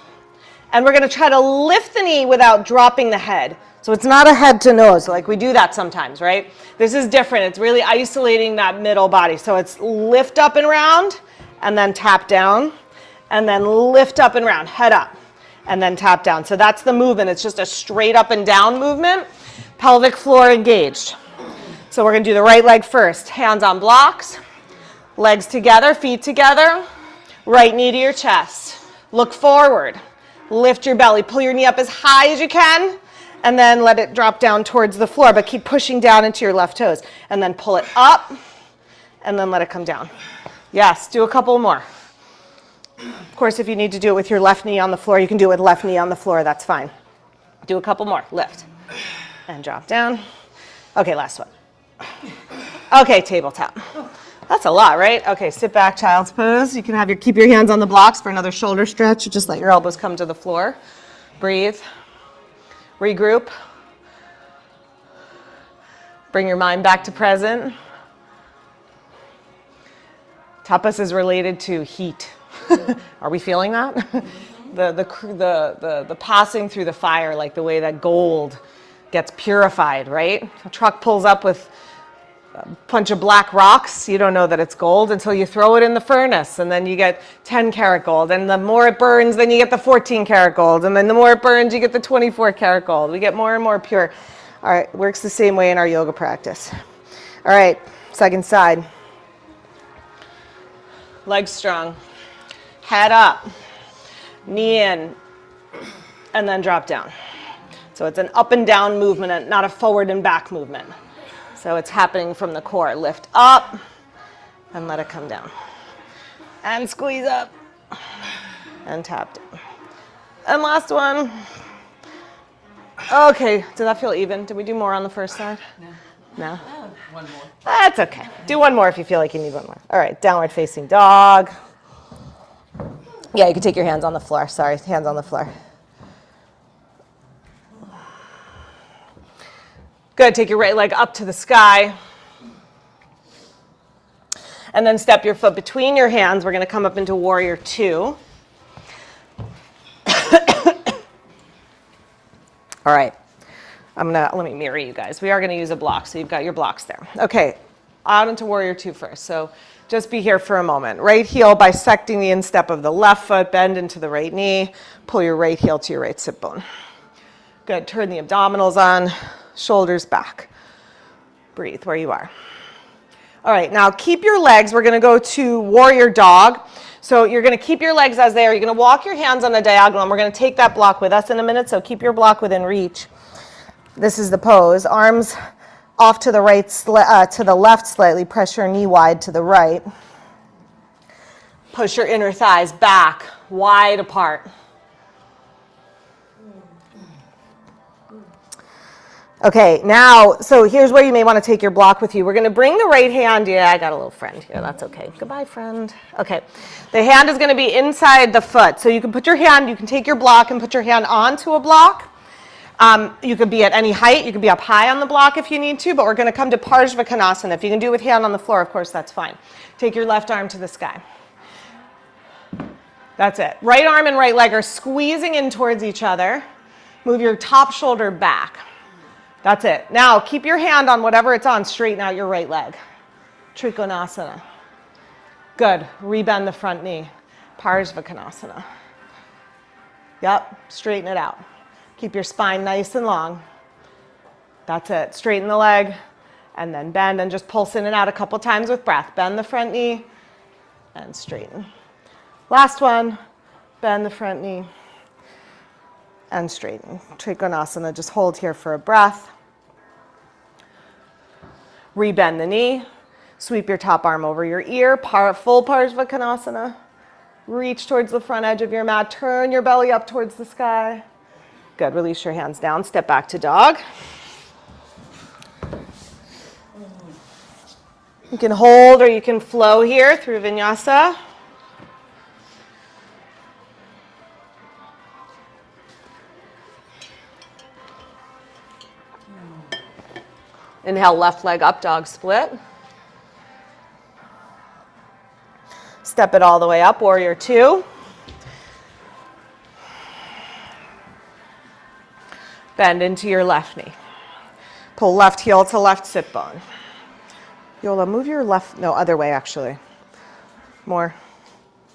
and we're going to try to lift the knee without dropping the head. So it's not a head to nose, like we do that sometimes, right? This is different. It's really isolating that middle body. So it's lift up and round, and then tap down, and then lift up and round, head up, and then tap down. So that's the movement. It's just a straight up and down movement, pelvic floor engaged. So we're gonna do the right leg first. Hands on blocks, legs together, feet together, right knee to your chest. Look forward, lift your belly, pull your knee up as high as you can, and then let it drop down towards the floor, but keep pushing down into your left toes. And then pull it up, and then let it come down. Yes, do a couple more. Of course, if you need to do it with your left knee on the floor, you can do it with left knee on the floor, that's fine. Do a couple more, lift, and drop down. Okay, last one. Okay, tabletop. That's a lot, right? Okay, sit back, child's pose. You can keep your hands on the blocks for another shoulder stretch. Just let your elbows come to the floor. Breathe. Regroup. Bring your mind back to present. Tapas is related to heat. Are we feeling that? The passing through the fire, like the way that gold gets purified, right? A truck pulls up with a bunch of black rocks. You don't know that it's gold until you throw it in the furnace, and then you get 10 karat gold. And the more it burns, then you get the 14 karat gold. And then the more it burns, you get the 24 karat gold. We get more and more pure. All right, works the same way in our yoga practice. All right, second side. Legs strong. Head up. Knee in. And then drop down. So it's an up and down movement, not a forward and back movement. So it's happening from the core. Lift up and let it come down. And squeeze up. And tap down. And last one. Okay, did that feel even? Did we do more on the first side? No? One more. That's okay. Do one more if you feel like you need one more. All right, downward facing dog. Yeah, you can take your hands on the floor. Sorry, hands on the floor. Good, take your right leg up to the sky. And then step your foot between your hands. We're going to come up into warrior two. All right, let me mirror you guys. We are going to use a block, so you've got your blocks there. Okay, out into warrior two first. So just be here for a moment. Right heel bisecting the instep of the left foot, bend into the right knee, pull your right heel to your right sit bone. Good, turn the abdominals on, shoulders back. Breathe where you are. All right, now keep your legs. We're going to go to warrior dog. So you're going to keep your legs as they are. You're going to walk your hands on the diagonal, and we're going to take that block with us in a minute, so keep your block within reach. This is the pose. Arms off to the right, to the left slightly. Press your knee wide to the right. Push your inner thighs back, wide apart. Okay, now, so here's where you may want to take your block with you. We're going to bring the right hand. Yeah, I got a little friend here. That's okay. Goodbye, friend. Okay, the hand is going to be inside the foot. So you can put your hand, you can take your block and put your hand onto a block. You could be at any height. You could be up high on the block if you need to, but we're going to come to Parsvakonasana. If you can do it with hand on the floor, of course, that's fine. Take your left arm to the sky. That's it. Right arm and right leg are squeezing in towards each other. Move your top shoulder back. That's it. Now, keep your hand on whatever it's on. Straighten out your right leg. Trikonasana. Good. Rebend the front knee. Parsvakonasana. Yep. Straighten it out. Keep your spine nice and long. That's it. Straighten the leg and then bend and just pulse in and out a couple times with breath. Bend the front knee and straighten. Last one. Bend the front knee and straighten. Trikonasana. Just hold here for a breath. Rebend the knee. Sweep your top arm over your ear. Full Parsvakonasana. Reach towards the front edge of your mat. Turn your belly up towards the sky. Good. Release your hands down. Step back to dog. You can hold or you can flow here through vinyasa. Inhale, left leg up, dog split. Step it all the way up, warrior two. Bend into your left knee. Pull left heel to left sit bone. Yola, move your left, no, other way actually. More.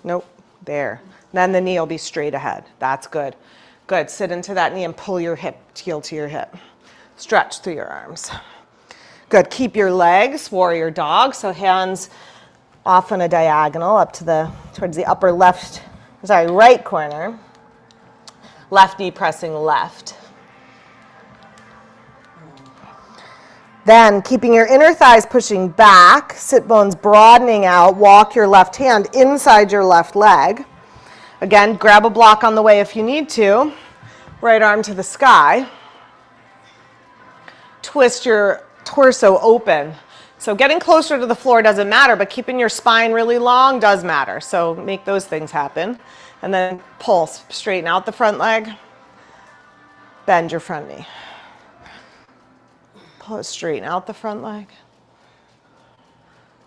Nope, there. Then the knee will be straight ahead. That's good. Good, sit into that knee and pull your heel to your hip. Stretch through your arms. Good, keep your legs, warrior dog, so hands off on a diagonal up to towards the upper right corner. Left knee pressing left. Then, keeping your inner thighs pushing back, sit bones broadening out, walk your left hand inside your left leg. Again, grab a block on the way if you need to. Right arm to the sky. Twist your torso open So getting closer to the floor doesn't matter, but keeping your spine really long does matter. So make those things happen. And then pulse, straighten out the front leg, bend your front knee. Pull it, straighten out the front leg,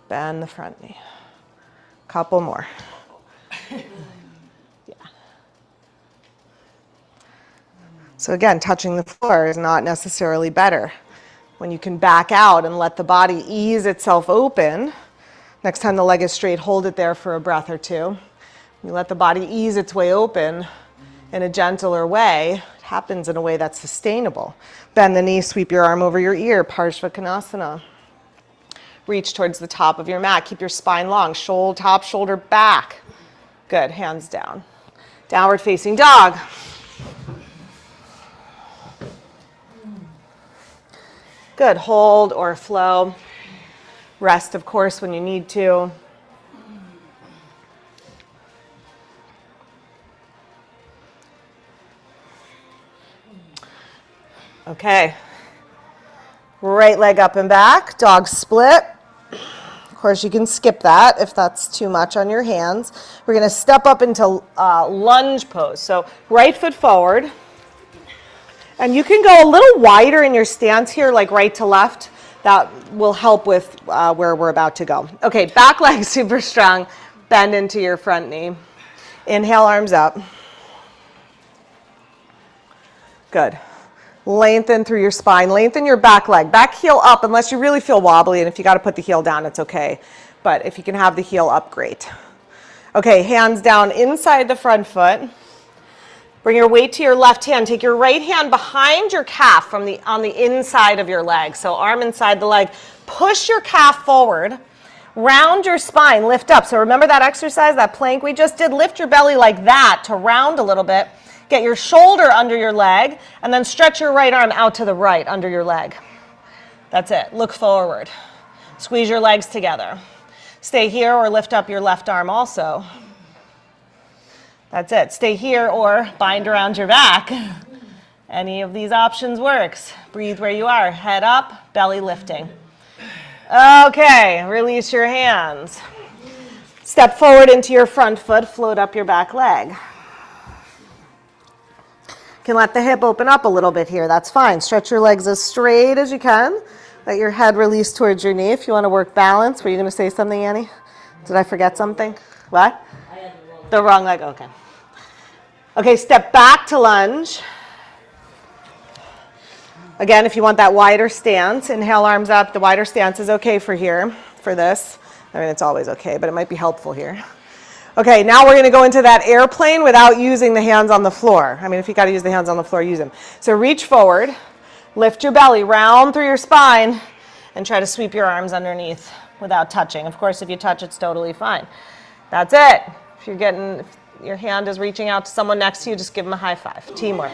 bend the front knee. Couple more. Yeah. So again, touching the floor is not necessarily better. When you can back out and let the body ease itself open, next time the leg is straight, hold it there for a breath or two. You let the body ease its way open in a gentler way. It happens in a way that's sustainable. Bend the knee, sweep your arm over your ear, Parshvakonasana. Reach towards the top of your mat. Keep your spine long, top shoulder back. Good, hands down. Downward facing dog. Good, hold or flow. Rest, of course, when you need to. Okay. Right leg up and back, dog split. Of course, you can skip that if that's too much on your hands. We're going to step up into lunge pose. So right foot forward. And you can go a little wider in your stance here, like right to left. That will help with where we're about to go. Okay, back leg super strong. Bend into your front knee. Inhale, arms up. Good. Lengthen through your spine. Lengthen your back leg. Back heel up unless you really feel wobbly, and if you got to put the heel down, it's okay. But if you can have the heel up, great. Okay, hands down inside the front foot. Bring your weight to your left hand. Take your right hand behind your calf on the inside of your leg. So arm inside the leg. Push your calf forward. Round your spine. Lift up. So remember that exercise, that plank we just did? Lift your belly like that to round a little bit. Get your shoulder under your leg, and then stretch your right arm out to the right under your leg. That's it. Look forward. Squeeze your legs together. Stay here or lift up your left arm also. That's it. Stay here or bind around your back. Any of these options works. Breathe where you are. Head up, belly lifting. Okay, release your hands. Step forward into your front foot, float up your back leg. You can let the hip open up a little bit here. That's fine. Stretch your legs as straight as you can. Let your head release towards your knee. If you want to work balance. Were you going to say something, Annie? Did I forget something? What? I had the wrong leg. Okay. Okay, step back to lunge. Again, if you want that wider stance, inhale, arms up. The wider stance is okay for here, for this. I mean, it's always okay, but it might be helpful here. Okay, now we're going to go into that airplane without using the hands on the floor. I mean, if you got to use the hands on the floor, use them. So reach forward, lift your belly, round through your spine, and try to sweep your arms underneath without touching. Of course, if you touch, it's totally fine. That's it. If your hand is reaching out to someone next to you, just give them a high five. Teamwork.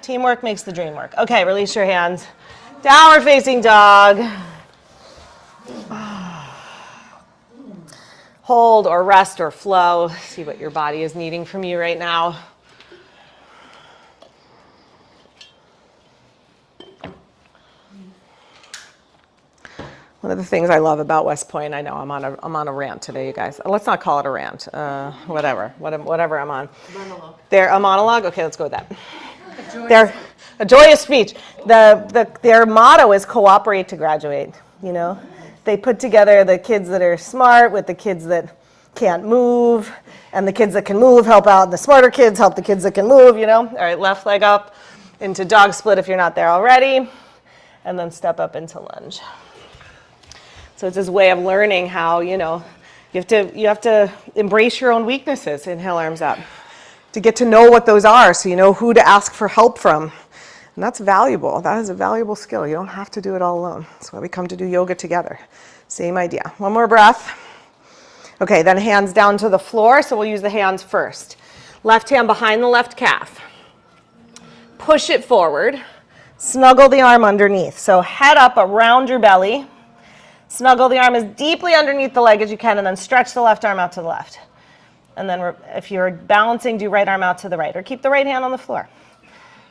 Teamwork makes the dream work. Okay, release your hands. Downward facing dog. Hold or rest or flow. See what your body is needing from you right now. One of the things I love about West Point, I know I'm on a rant today, you guys. Let's not call it a rant. Whatever I'm on. Monologue. They're a monologue. Okay, let's go with that. They're a joyous speech. Their motto is cooperate to graduate. You know, they put together the kids that are smart with the kids that can't move, and the kids that can move help out the smarter kids, help the kids that can move. You know. All right, left leg up into dog split if you're not there already, and then step up into lunge. So it's this way of learning how, you have to embrace your own weaknesses. Inhale, arms up. To get to know what those are so you know who to ask for help from. And that's valuable. That is a valuable skill. You don't have to do it all alone. That's why we come to do yoga together. Same idea. One more breath. Okay, then hands down to the floor. So we'll use the hands first. Left hand behind the left calf. Push it forward. Snuggle the arm underneath. So head up around your belly. Snuggle the arm as deeply underneath the leg as you can, and then stretch the left arm out to the left. And then if you're balancing, do right arm out to the right, or keep the right hand on the floor.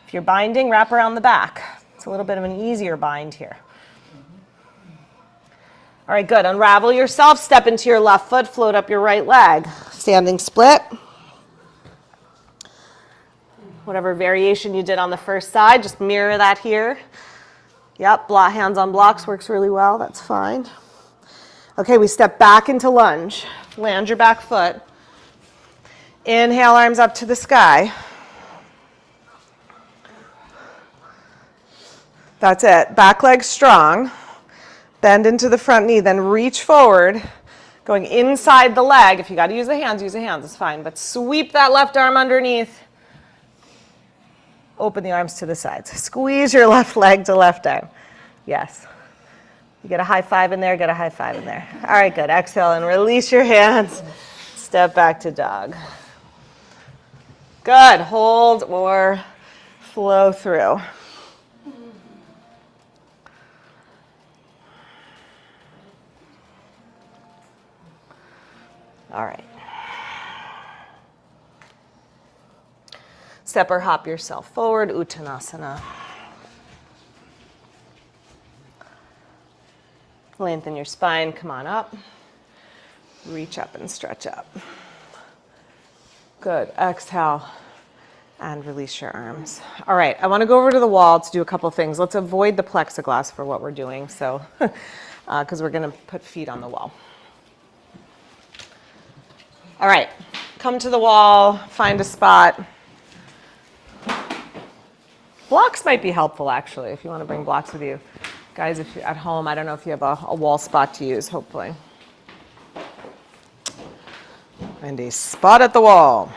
If you're binding, wrap around the back. It's a little bit of an easier bind here. All right, good. Unravel yourself, step into your left foot, float up your right leg. Standing split. Whatever variation you did on the first side, just mirror that here. Yep, hands on blocks works really well, that's fine. Okay, we step back into lunge. Land your back foot. Inhale, arms up to the sky. That's it. Back leg strong. Bend into the front knee, then reach forward, going inside the leg. If you got to use the hands, it's fine. But sweep that left arm underneath. Open the arms to the sides. Squeeze your left leg to left arm. Yes. You get a high five in there, get a high five in there. All right, good. Exhale and release your hands. Step back to dog. Good. Hold or flow through. All right. Step or hop yourself forward, Uttanasana. Lengthen your spine, come on up. Reach up and stretch up. Good, exhale and release your arms. All right, I wanna go over to the wall to do a couple things. Let's avoid the plexiglass for what we're doing, so, because we're gonna put feet on the wall. All right, come to the wall, find a spot. Blocks might be helpful, actually, if you want to bring blocks with you. Guys, if you're at home, I don't know if you have a wall spot to use, hopefully. And a spot at the wall.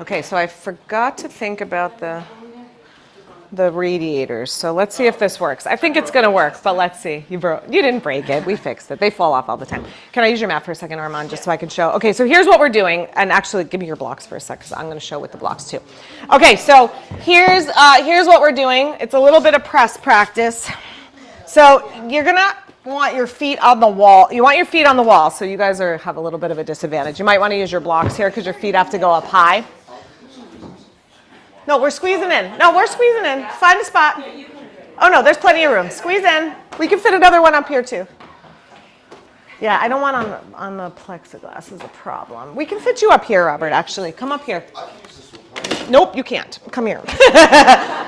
Okay, so I forgot to think about the radiators. So let's see if this works. I think it's going to work, but let's see. You didn't break it. We fixed it. They fall off all the time. Can I use your mat for a second, Armand, just so I can show? Okay, so here's what we're doing. And actually, give me your blocks for a sec, because I'm going to show with the blocks too. Okay, so here's what we're doing. It's a little bit of press practice. So you're going to want your feet on the wall. You want your feet on the wall, so you guys have a little bit of a disadvantage. You might want to use your blocks here, because your feet have to go up high. No, we're squeezing in. No, we're squeezing in. Find a spot. Oh, no, there's plenty of room. Squeeze in. We can fit another one up here, too. Yeah, I don't want on the plexiglass is a problem. We can fit you up here, Robert, actually. Come up here. Nope, you can't. Come here.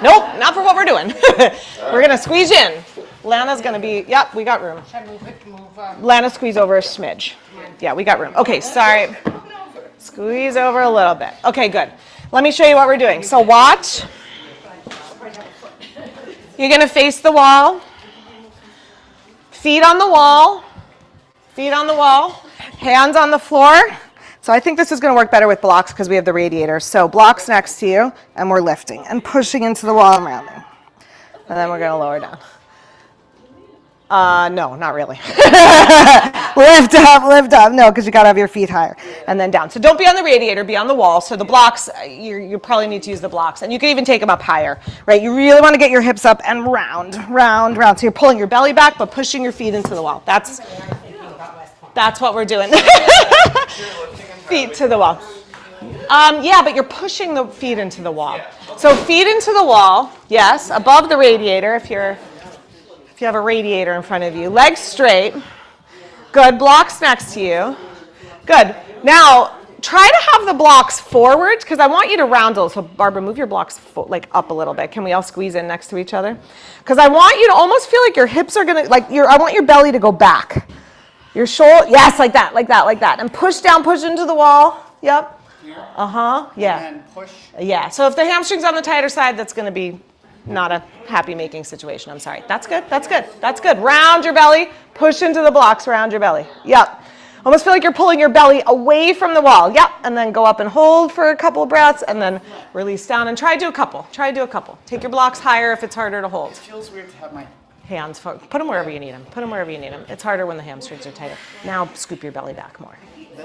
Nope, not for what we're doing. We're going to squeeze in. Lana's going to be, yep, we got room. Lana, squeeze over a smidge. Yeah, we got room. Okay, sorry. Squeeze over a little bit. Okay, good. Let me show you what we're doing. So watch. You're going to face the wall. Feet on the wall. Feet on the wall. Hands on the floor. So I think this is going to work better with blocks because we have the radiator. So blocks next to you, and we're lifting and pushing into the wall and rounding. And then we're going to lower down. No, not really. Lift up. No, because you got to have your feet higher. And then down. So don't be on the radiator, be on the wall. So the blocks, you probably need to use the blocks. And you can even take them up higher, right? You really want to get your hips up and round. So you're pulling your belly back, but pushing your feet into the wall. That's what we're doing. Feet to the wall. Yeah, but you're pushing the feet into the wall. So feet into the wall, yes, above the radiator if you have a radiator in front of you. Legs straight. Good. Blocks next to you. Good. Now, try to have the blocks forward because I want you to roundel. So, Barbara, move your blocks up a little bit. Can we all squeeze in next to each other? Because I want you to almost feel like your hips are going to, I want your belly to go back. Your shoulder, yes, like that. And push down, push into the wall. Yep. Yeah. And push. Yeah. So if the hamstring's on the tighter side, that's going to be not a happy making situation. I'm sorry. That's good. Round your belly. Push into the blocks. Round your belly. Yep. Almost feel like you're pulling your belly away from the wall. Yep. And then go up and hold for a couple of breaths and then release down and try to do a couple. Take your blocks higher if it's harder to hold. It feels weird to have my hands. Put them wherever you need them. It's harder when the hamstrings are tighter. Now scoop your belly back more.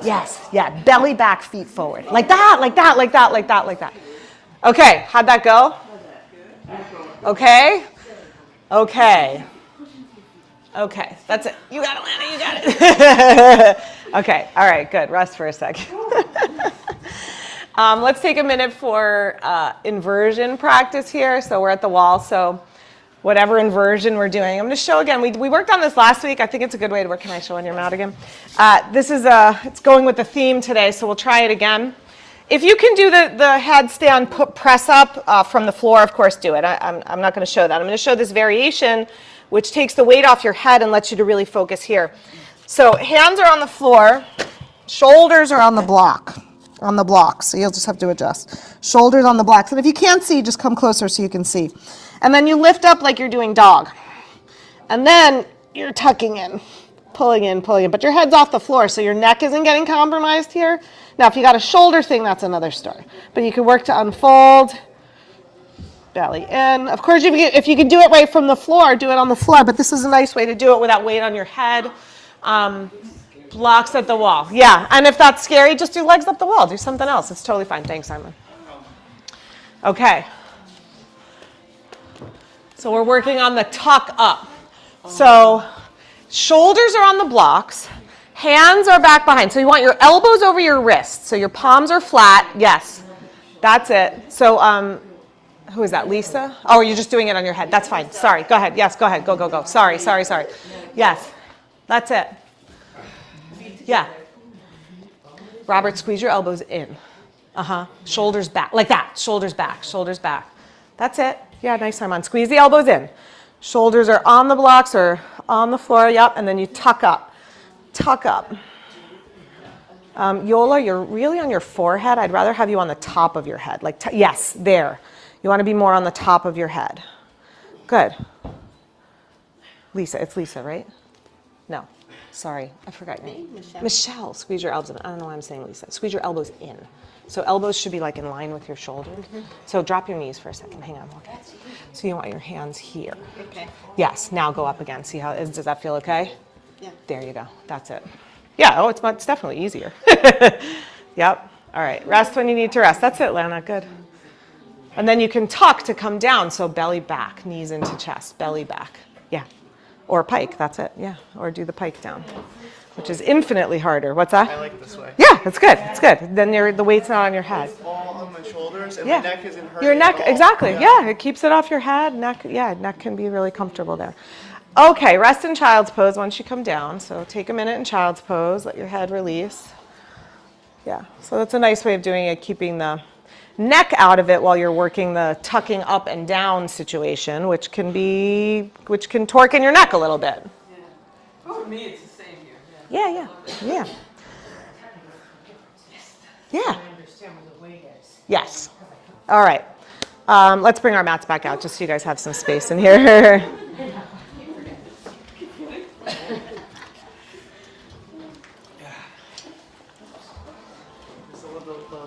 Yes. Yeah. Belly back, feet forward. Like that. Okay. How'd that go? Okay. That's it. You got it, Lana. You got it. Okay. All right. Good. Rest for a second. Let's take a minute for inversion practice here. So we're at the wall. So whatever inversion we're doing, I'm going to show again. We worked on this last week. I think it's a good way to work. Can I show on your mat again? It's going with the theme today, so we'll try it again. If you can do the headstand press up from the floor, of course, do it. I'm not going to show that. I'm going to show this variation, which takes the weight off your head and lets you to really focus here. So hands are on the floor, shoulders are on the block. On the blocks, so you'll just have to adjust. Shoulders on the blocks, and if you can't see, just come closer so you can see. And then you lift up like you're doing dog. And then you're tucking in, pulling in, but your head's off the floor, so your neck isn't getting compromised here. Now, if you got a shoulder thing, that's another story. But you can work to unfold, belly in. Of course, if you can do it right from the floor, do it on the floor, but this is a nice way to do it without weight on your head. Blocks at the wall. Yeah, and if that's scary, just do legs up the wall. Do something else. It's totally fine. Thanks, Simon. Okay. So we're working on the tuck up. So shoulders are on the blocks. Hands are back behind. So you want your elbows over your wrists. So your palms are flat. Yes, that's it. So who is that, Lisa? Oh, you're just doing it on your head. That's fine. Sorry. Go ahead. Yes, go ahead. Go. Sorry. Yes, that's it. Yeah. Robert, squeeze your elbows in. Shoulders back. Like that. Shoulders back. That's it. Yeah, nice, Simon. Squeeze the elbows in. Shoulders are on the blocks or on the floor. Yep. And then you tuck up. Yola, you're really on your forehead. I'd rather have you on the top of your head. Yes, there. You want to be more on the top of your head. Good. Lisa, it's Lisa, right? No. Sorry, I forgot your name. Michelle, squeeze your elbows in. I don't know why I'm saying Lisa. Squeeze your elbows in. So elbows should be like in line with your shoulders. Mm-hmm. So drop your knees for a second. Hang on. Okay. So you want your hands here. Okay. Yes, now go up again. See how does that feel okay? Yeah. There you go. That's it. Yeah, it's definitely easier. Yep. All right, rest when you need to rest. That's it, Lana. Good. And then you can tuck to come down. So belly back, knees into chest, belly back. Yeah. Or pike, that's it, yeah. Or do the pike down, which is infinitely harder. What's that? I like this way. Yeah, it's good, it's good. Then the weight's not on your head. It's all on my shoulders, and my neck isn't hurting. Your neck, at all. exactly, yeah. It keeps it off your head. Neck can be really comfortable there. Okay, rest in child's pose once you come down. So take a minute in child's pose, let your head release. Yeah, so that's a nice way of doing it, keeping the neck out of it while you're working the tucking up and down situation, which can torque in your neck a little bit. Yeah. For me, it's the same here. Yeah. I understand where the weight is. Yes. All right. Let's bring our mats back out just so you guys have some space in here.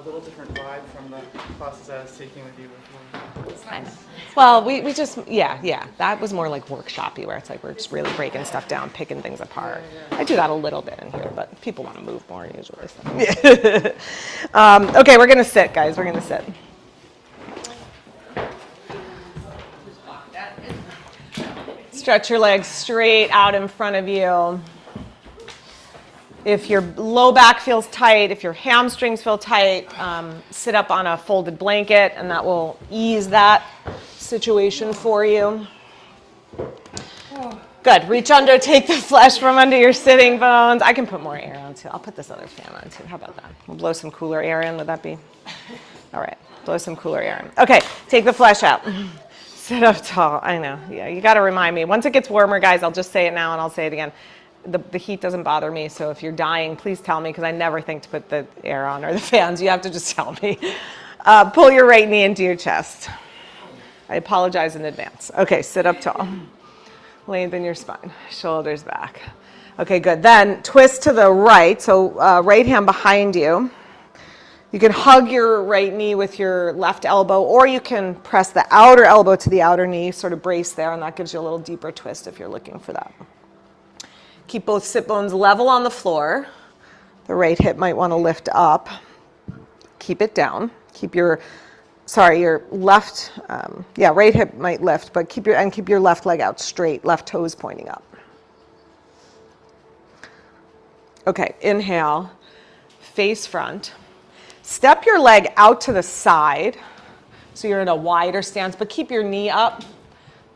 Little different vibe from the classes I was taking with you before. I know. Well, we just, that was more like workshop-y, where it's like we're just really breaking stuff down, picking things apart. I do that a little bit in here, but people want to move more usually. So. Okay, we're going to sit, guys. We're going to sit. Stretch your legs straight out in front of you. If your low back feels tight, if your hamstrings feel tight, sit up on a folded blanket, and that will ease that situation for you. Good. Reach under, take the flesh from under your sitting bones. I can put more air on too. I'll put this other fan on too. How about that? We'll blow some cooler air in. Would that be? All right. Blow some cooler air in. Okay. Take the flesh out. Sit up tall. I know. Yeah. You got to remind me. Once it gets warmer, guys, I'll just say it now and I'll say it again. The heat doesn't bother me, so if you're dying, please tell me, because I never think to put the air on or the fans. You have to just tell me. Pull your right knee into your chest. I apologize in advance. Okay, sit up tall. Lengthen your spine, shoulders back. Okay, good. Then twist to the right, so right hand behind you. You can hug your right knee with your left elbow, or you can press the outer elbow to the outer knee, sort of brace there, and that gives you a little deeper twist if you're looking for that. Keep both sit bones level on the floor. The right hip might want to lift up. Keep it down. Keep your left, right hip might lift, but keep your left leg out straight, left toes pointing up. Okay, inhale, face front. Step your leg out to the side so you're in a wider stance, but keep your knee up.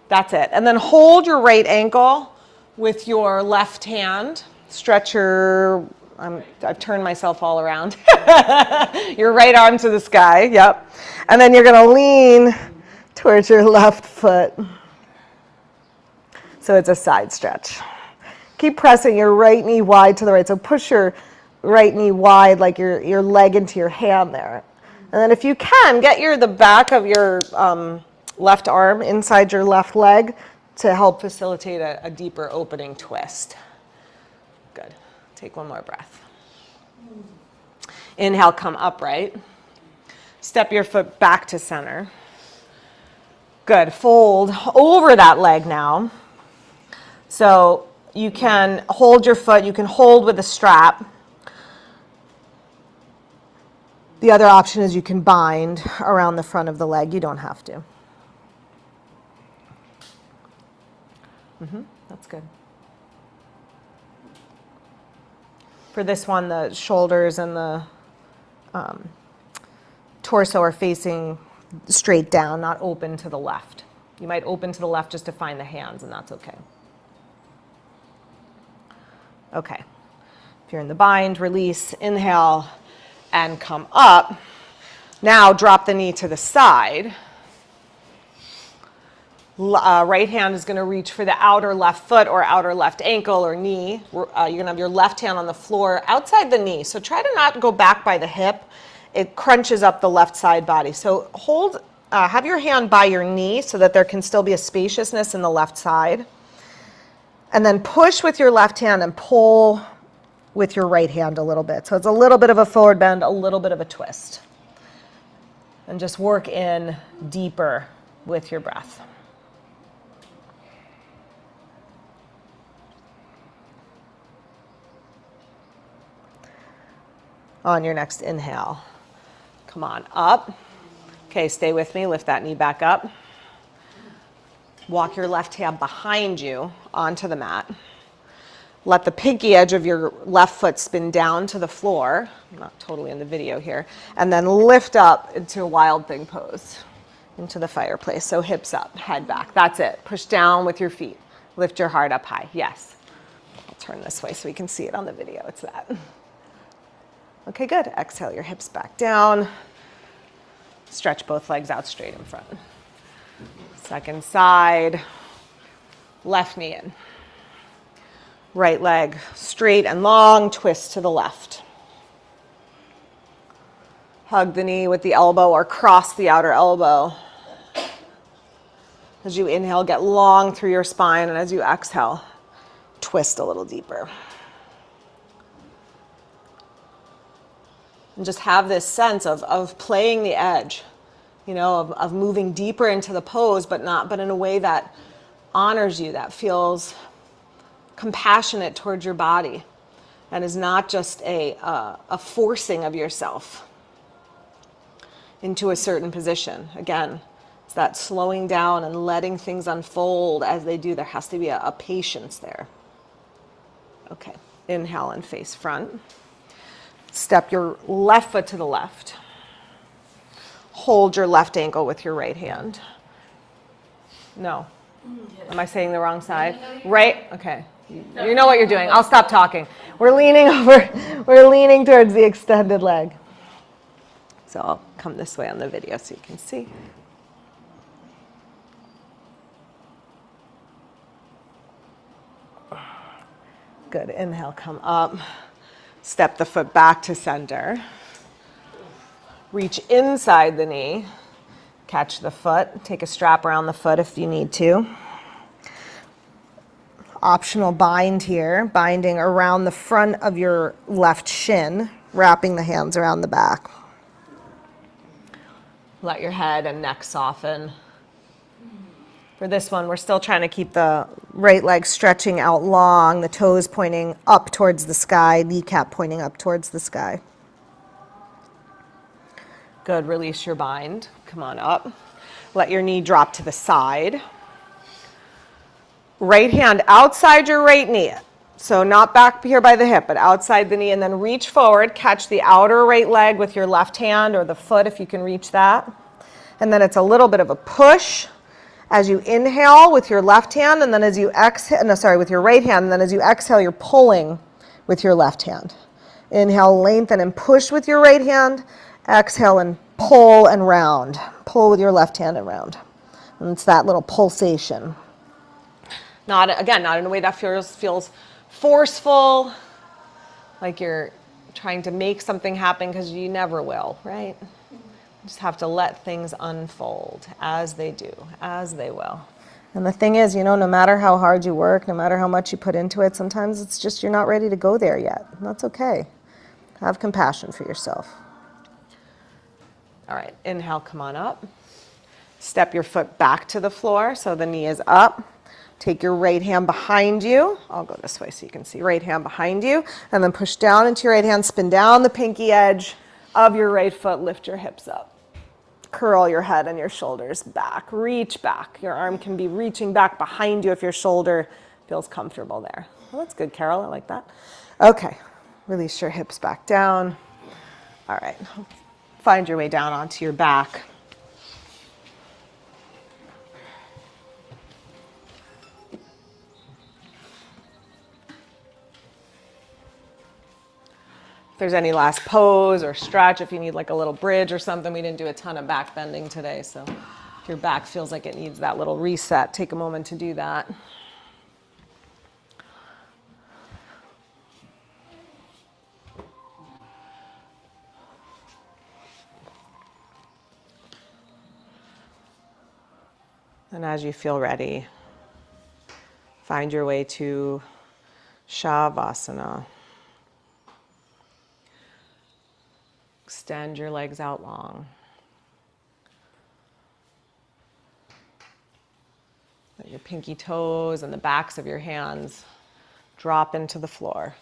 That's it. And then hold your right ankle with your left hand. Stretch your, I've turned myself all around. Your right arm to the sky, yep. And then you're gonna lean towards your left foot. So it's a side stretch. Keep pressing your right knee wide to the right. So push your right knee wide, like your leg into your hand there. And then if you can, get the back of your left arm inside your left leg to help facilitate a deeper opening twist. Good. Take one more breath. Inhale, come upright. Step your foot back to center. Good. Fold over that leg now. So you can hold your foot, you can hold with a strap. The other option is you can bind around the front of the leg. You don't have to. That's good. For this one, the shoulders and the torso are facing straight down, not open to the left. You might open to the left just to find the hands, and that's okay. Okay. If you're in the bind, release, inhale, and come up. Now drop the knee to the side. Right hand is going to reach for the outer left foot or outer left ankle or knee. You're going to have your left hand on the floor outside the knee. So try to not go back by the hip. It crunches up the left side body. So have your hand by your knee so that there can still be a spaciousness in the left side. And then push with your left hand and pull with your right hand a little bit. So it's a little bit of a forward bend, a little bit of a twist. And just work in deeper with your breath. On your next inhale, come on up. Okay, stay with me, lift that knee back up. Walk your left hand behind you onto the mat. Let the pinky edge of your left foot spin down to the floor. I'm not totally in the video here. And then lift up into a wild thing pose, into the fireplace. So hips up, head back. That's it. Push down with your feet. Lift your heart up high. Yes. I'll turn this way so we can see it on the video. It's that. Okay, good. Exhale your hips back down. Stretch both legs out straight in front. Second side. Left knee in. Right leg straight and long, twist to the left. Hug the knee with the elbow or cross the outer elbow. As you inhale, get long through your spine, and as you exhale, twist a little deeper. And just have this sense of playing the edge, of moving deeper into the pose, but in a way that honors you, that feels compassionate towards your body, and is not just a forcing of yourself into a certain position. Again, it's that slowing down and letting things unfold as they do. There has to be a patience there. Okay, inhale and face front. Step your left foot to the left. Hold your left ankle with your right hand. No. Am I saying the wrong side? Right? Okay. You know what you're doing. I'll stop talking. We're leaning over. We're leaning towards the extended leg. So I'll come this way on the video so you can see. Good. Inhale, come up. Step the foot back to center. Reach inside the knee. Catch the foot. Take a strap around the foot if you need to. Optional bind here, binding around the front of your left shin, wrapping the hands around the back. Let your head and neck soften. For this one, we're still trying to keep the right leg stretching out long, the toes pointing up towards the sky, kneecap pointing up towards the sky. Good, release your bind. Come on up. Let your knee drop to the side. Right hand outside your right knee. So not back here by the hip, but outside the knee, and then reach forward, catch the outer right leg with your left hand or the foot if you can reach that. And then it's a little bit of a push as you inhale with your left hand, and then as you exhale, no, sorry, with your right hand, and then as you exhale, you're pulling with your left hand. Inhale, lengthen and push with your right hand. Exhale and pull and round. Pull with your left hand and round. And it's that little pulsation. Not in a way that feels forceful, like you're trying to make something happen, because you never will, right? You just have to let things unfold as they do, as they will. And the thing is, no matter how hard you work, no matter how much you put into it, sometimes it's just you're not ready to go there yet. And that's okay. Have compassion for yourself. All right, inhale, come on up. Step your foot back to the floor so the knee is up. Take your right hand behind you. I'll go this way so you can see. Right hand behind you. And then push down into your right hand. Spin down the pinky edge of your right foot. Lift your hips up. Curl your head and your shoulders back. Reach back. Your arm can be reaching back behind you if your shoulder feels comfortable there. Well, that's good, Carol. I like that. Okay. Release your hips back down. All right. Find your way down onto your back. If there's any last pose or stretch, if you need like a little bridge or something, we didn't do a ton of back bending today, so if your back feels like it needs that little reset, take a moment to do that. And as you feel ready, find your way to Shavasana. Extend your legs out long. Let your pinky toes and the backs of your hands drop into the floor.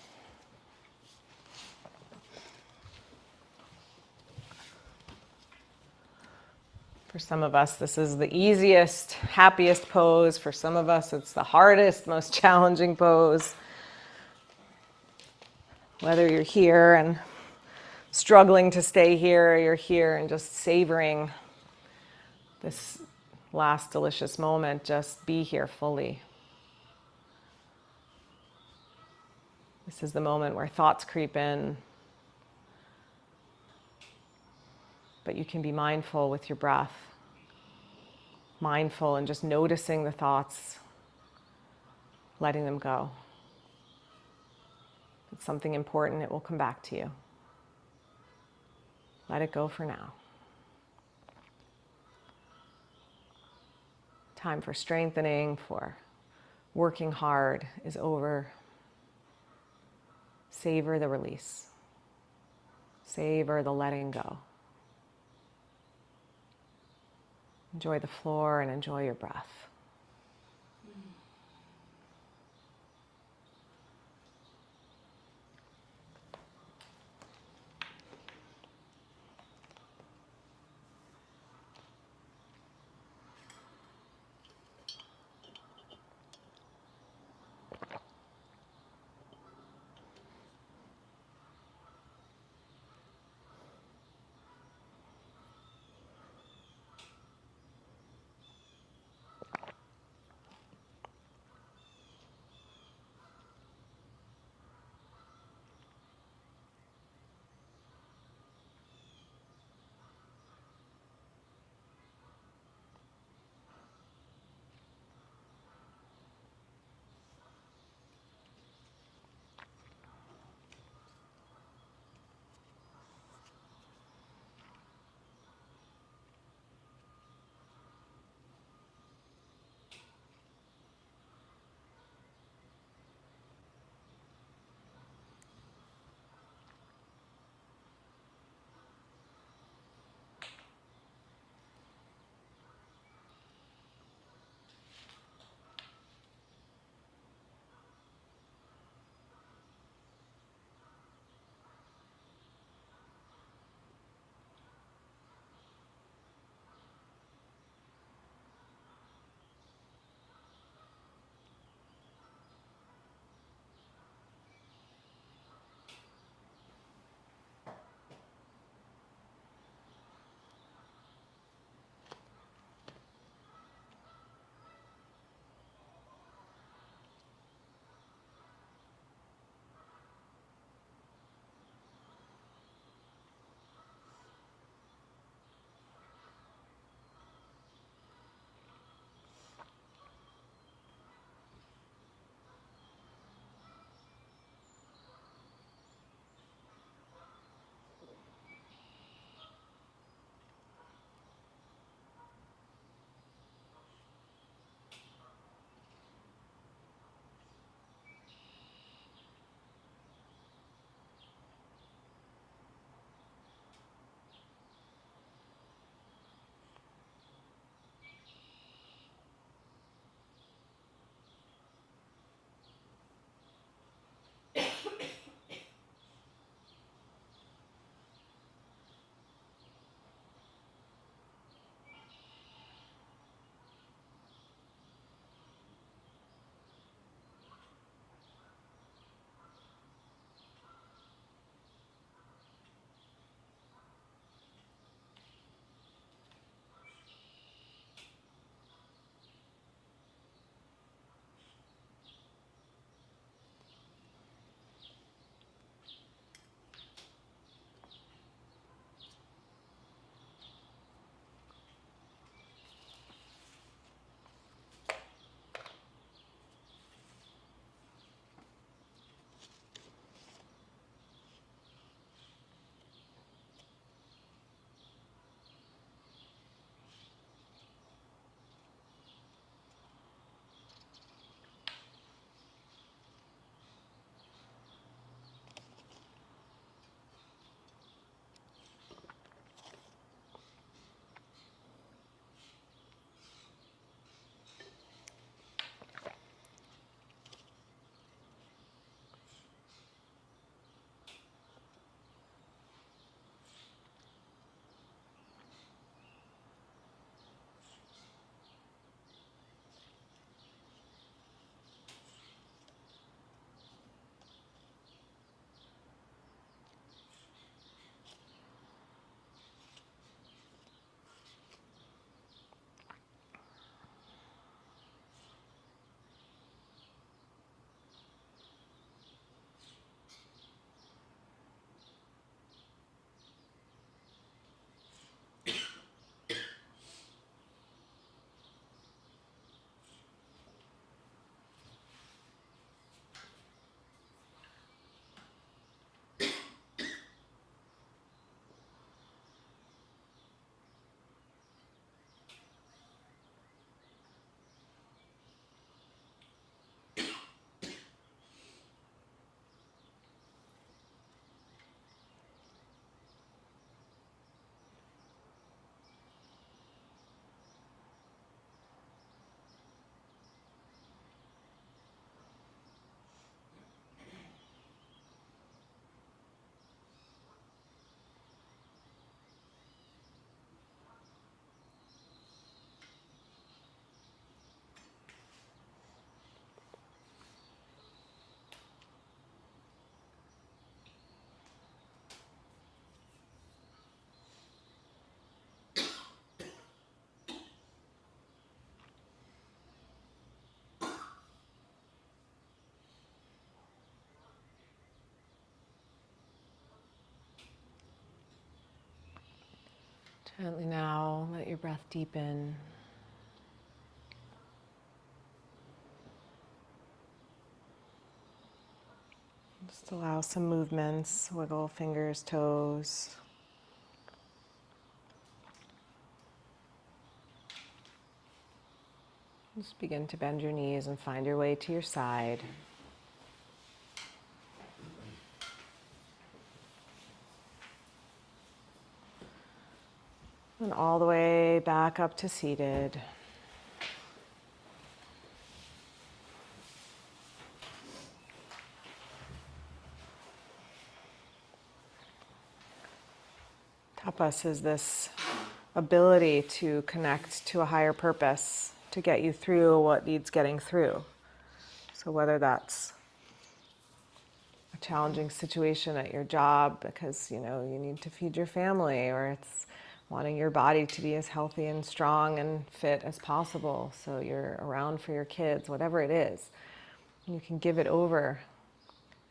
For some of us, this is the easiest, happiest pose. For some of us, it's the hardest, most challenging pose. Whether you're here and struggling to stay here, or you're here and just savoring this last delicious moment, just be here fully. This is the moment where thoughts creep in, but you can be mindful with your breath, mindful and just noticing the thoughts, letting them go. If it's something important, it will come back to you. Let it go for now. Time for strengthening, for working hard is over. Savor the release. Savor the letting go. Enjoy the floor and enjoy your breath. Gently now, let your breath deepen. Just allow some movements, wiggle fingers, toes. Just begin to bend your knees and find your way to your side. And all the way back up to seated. Tapas is this ability to connect to a higher purpose, to get you through what needs getting through. So whether that's a challenging situation at your job because you need to feed your family, or it's wanting your body to be as healthy and strong and fit as possible so you're around for your kids, whatever it is, you can give it over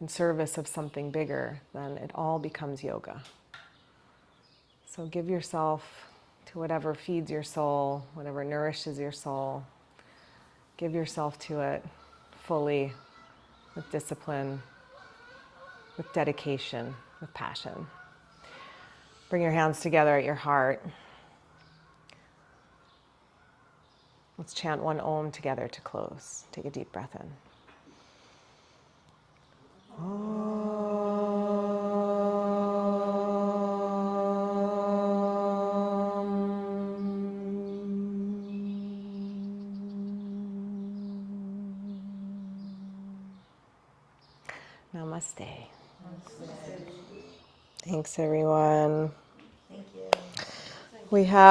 in service of something bigger, then it all becomes yoga. So give yourself to whatever feeds your soul, whatever nourishes your soul. Give yourself to it fully, with discipline, with dedication, with passion. Bring your hands together at your heart. Let's chant one Om together to close. Take a deep breath in. Namaste. Thanks, everyone. Thank you. We have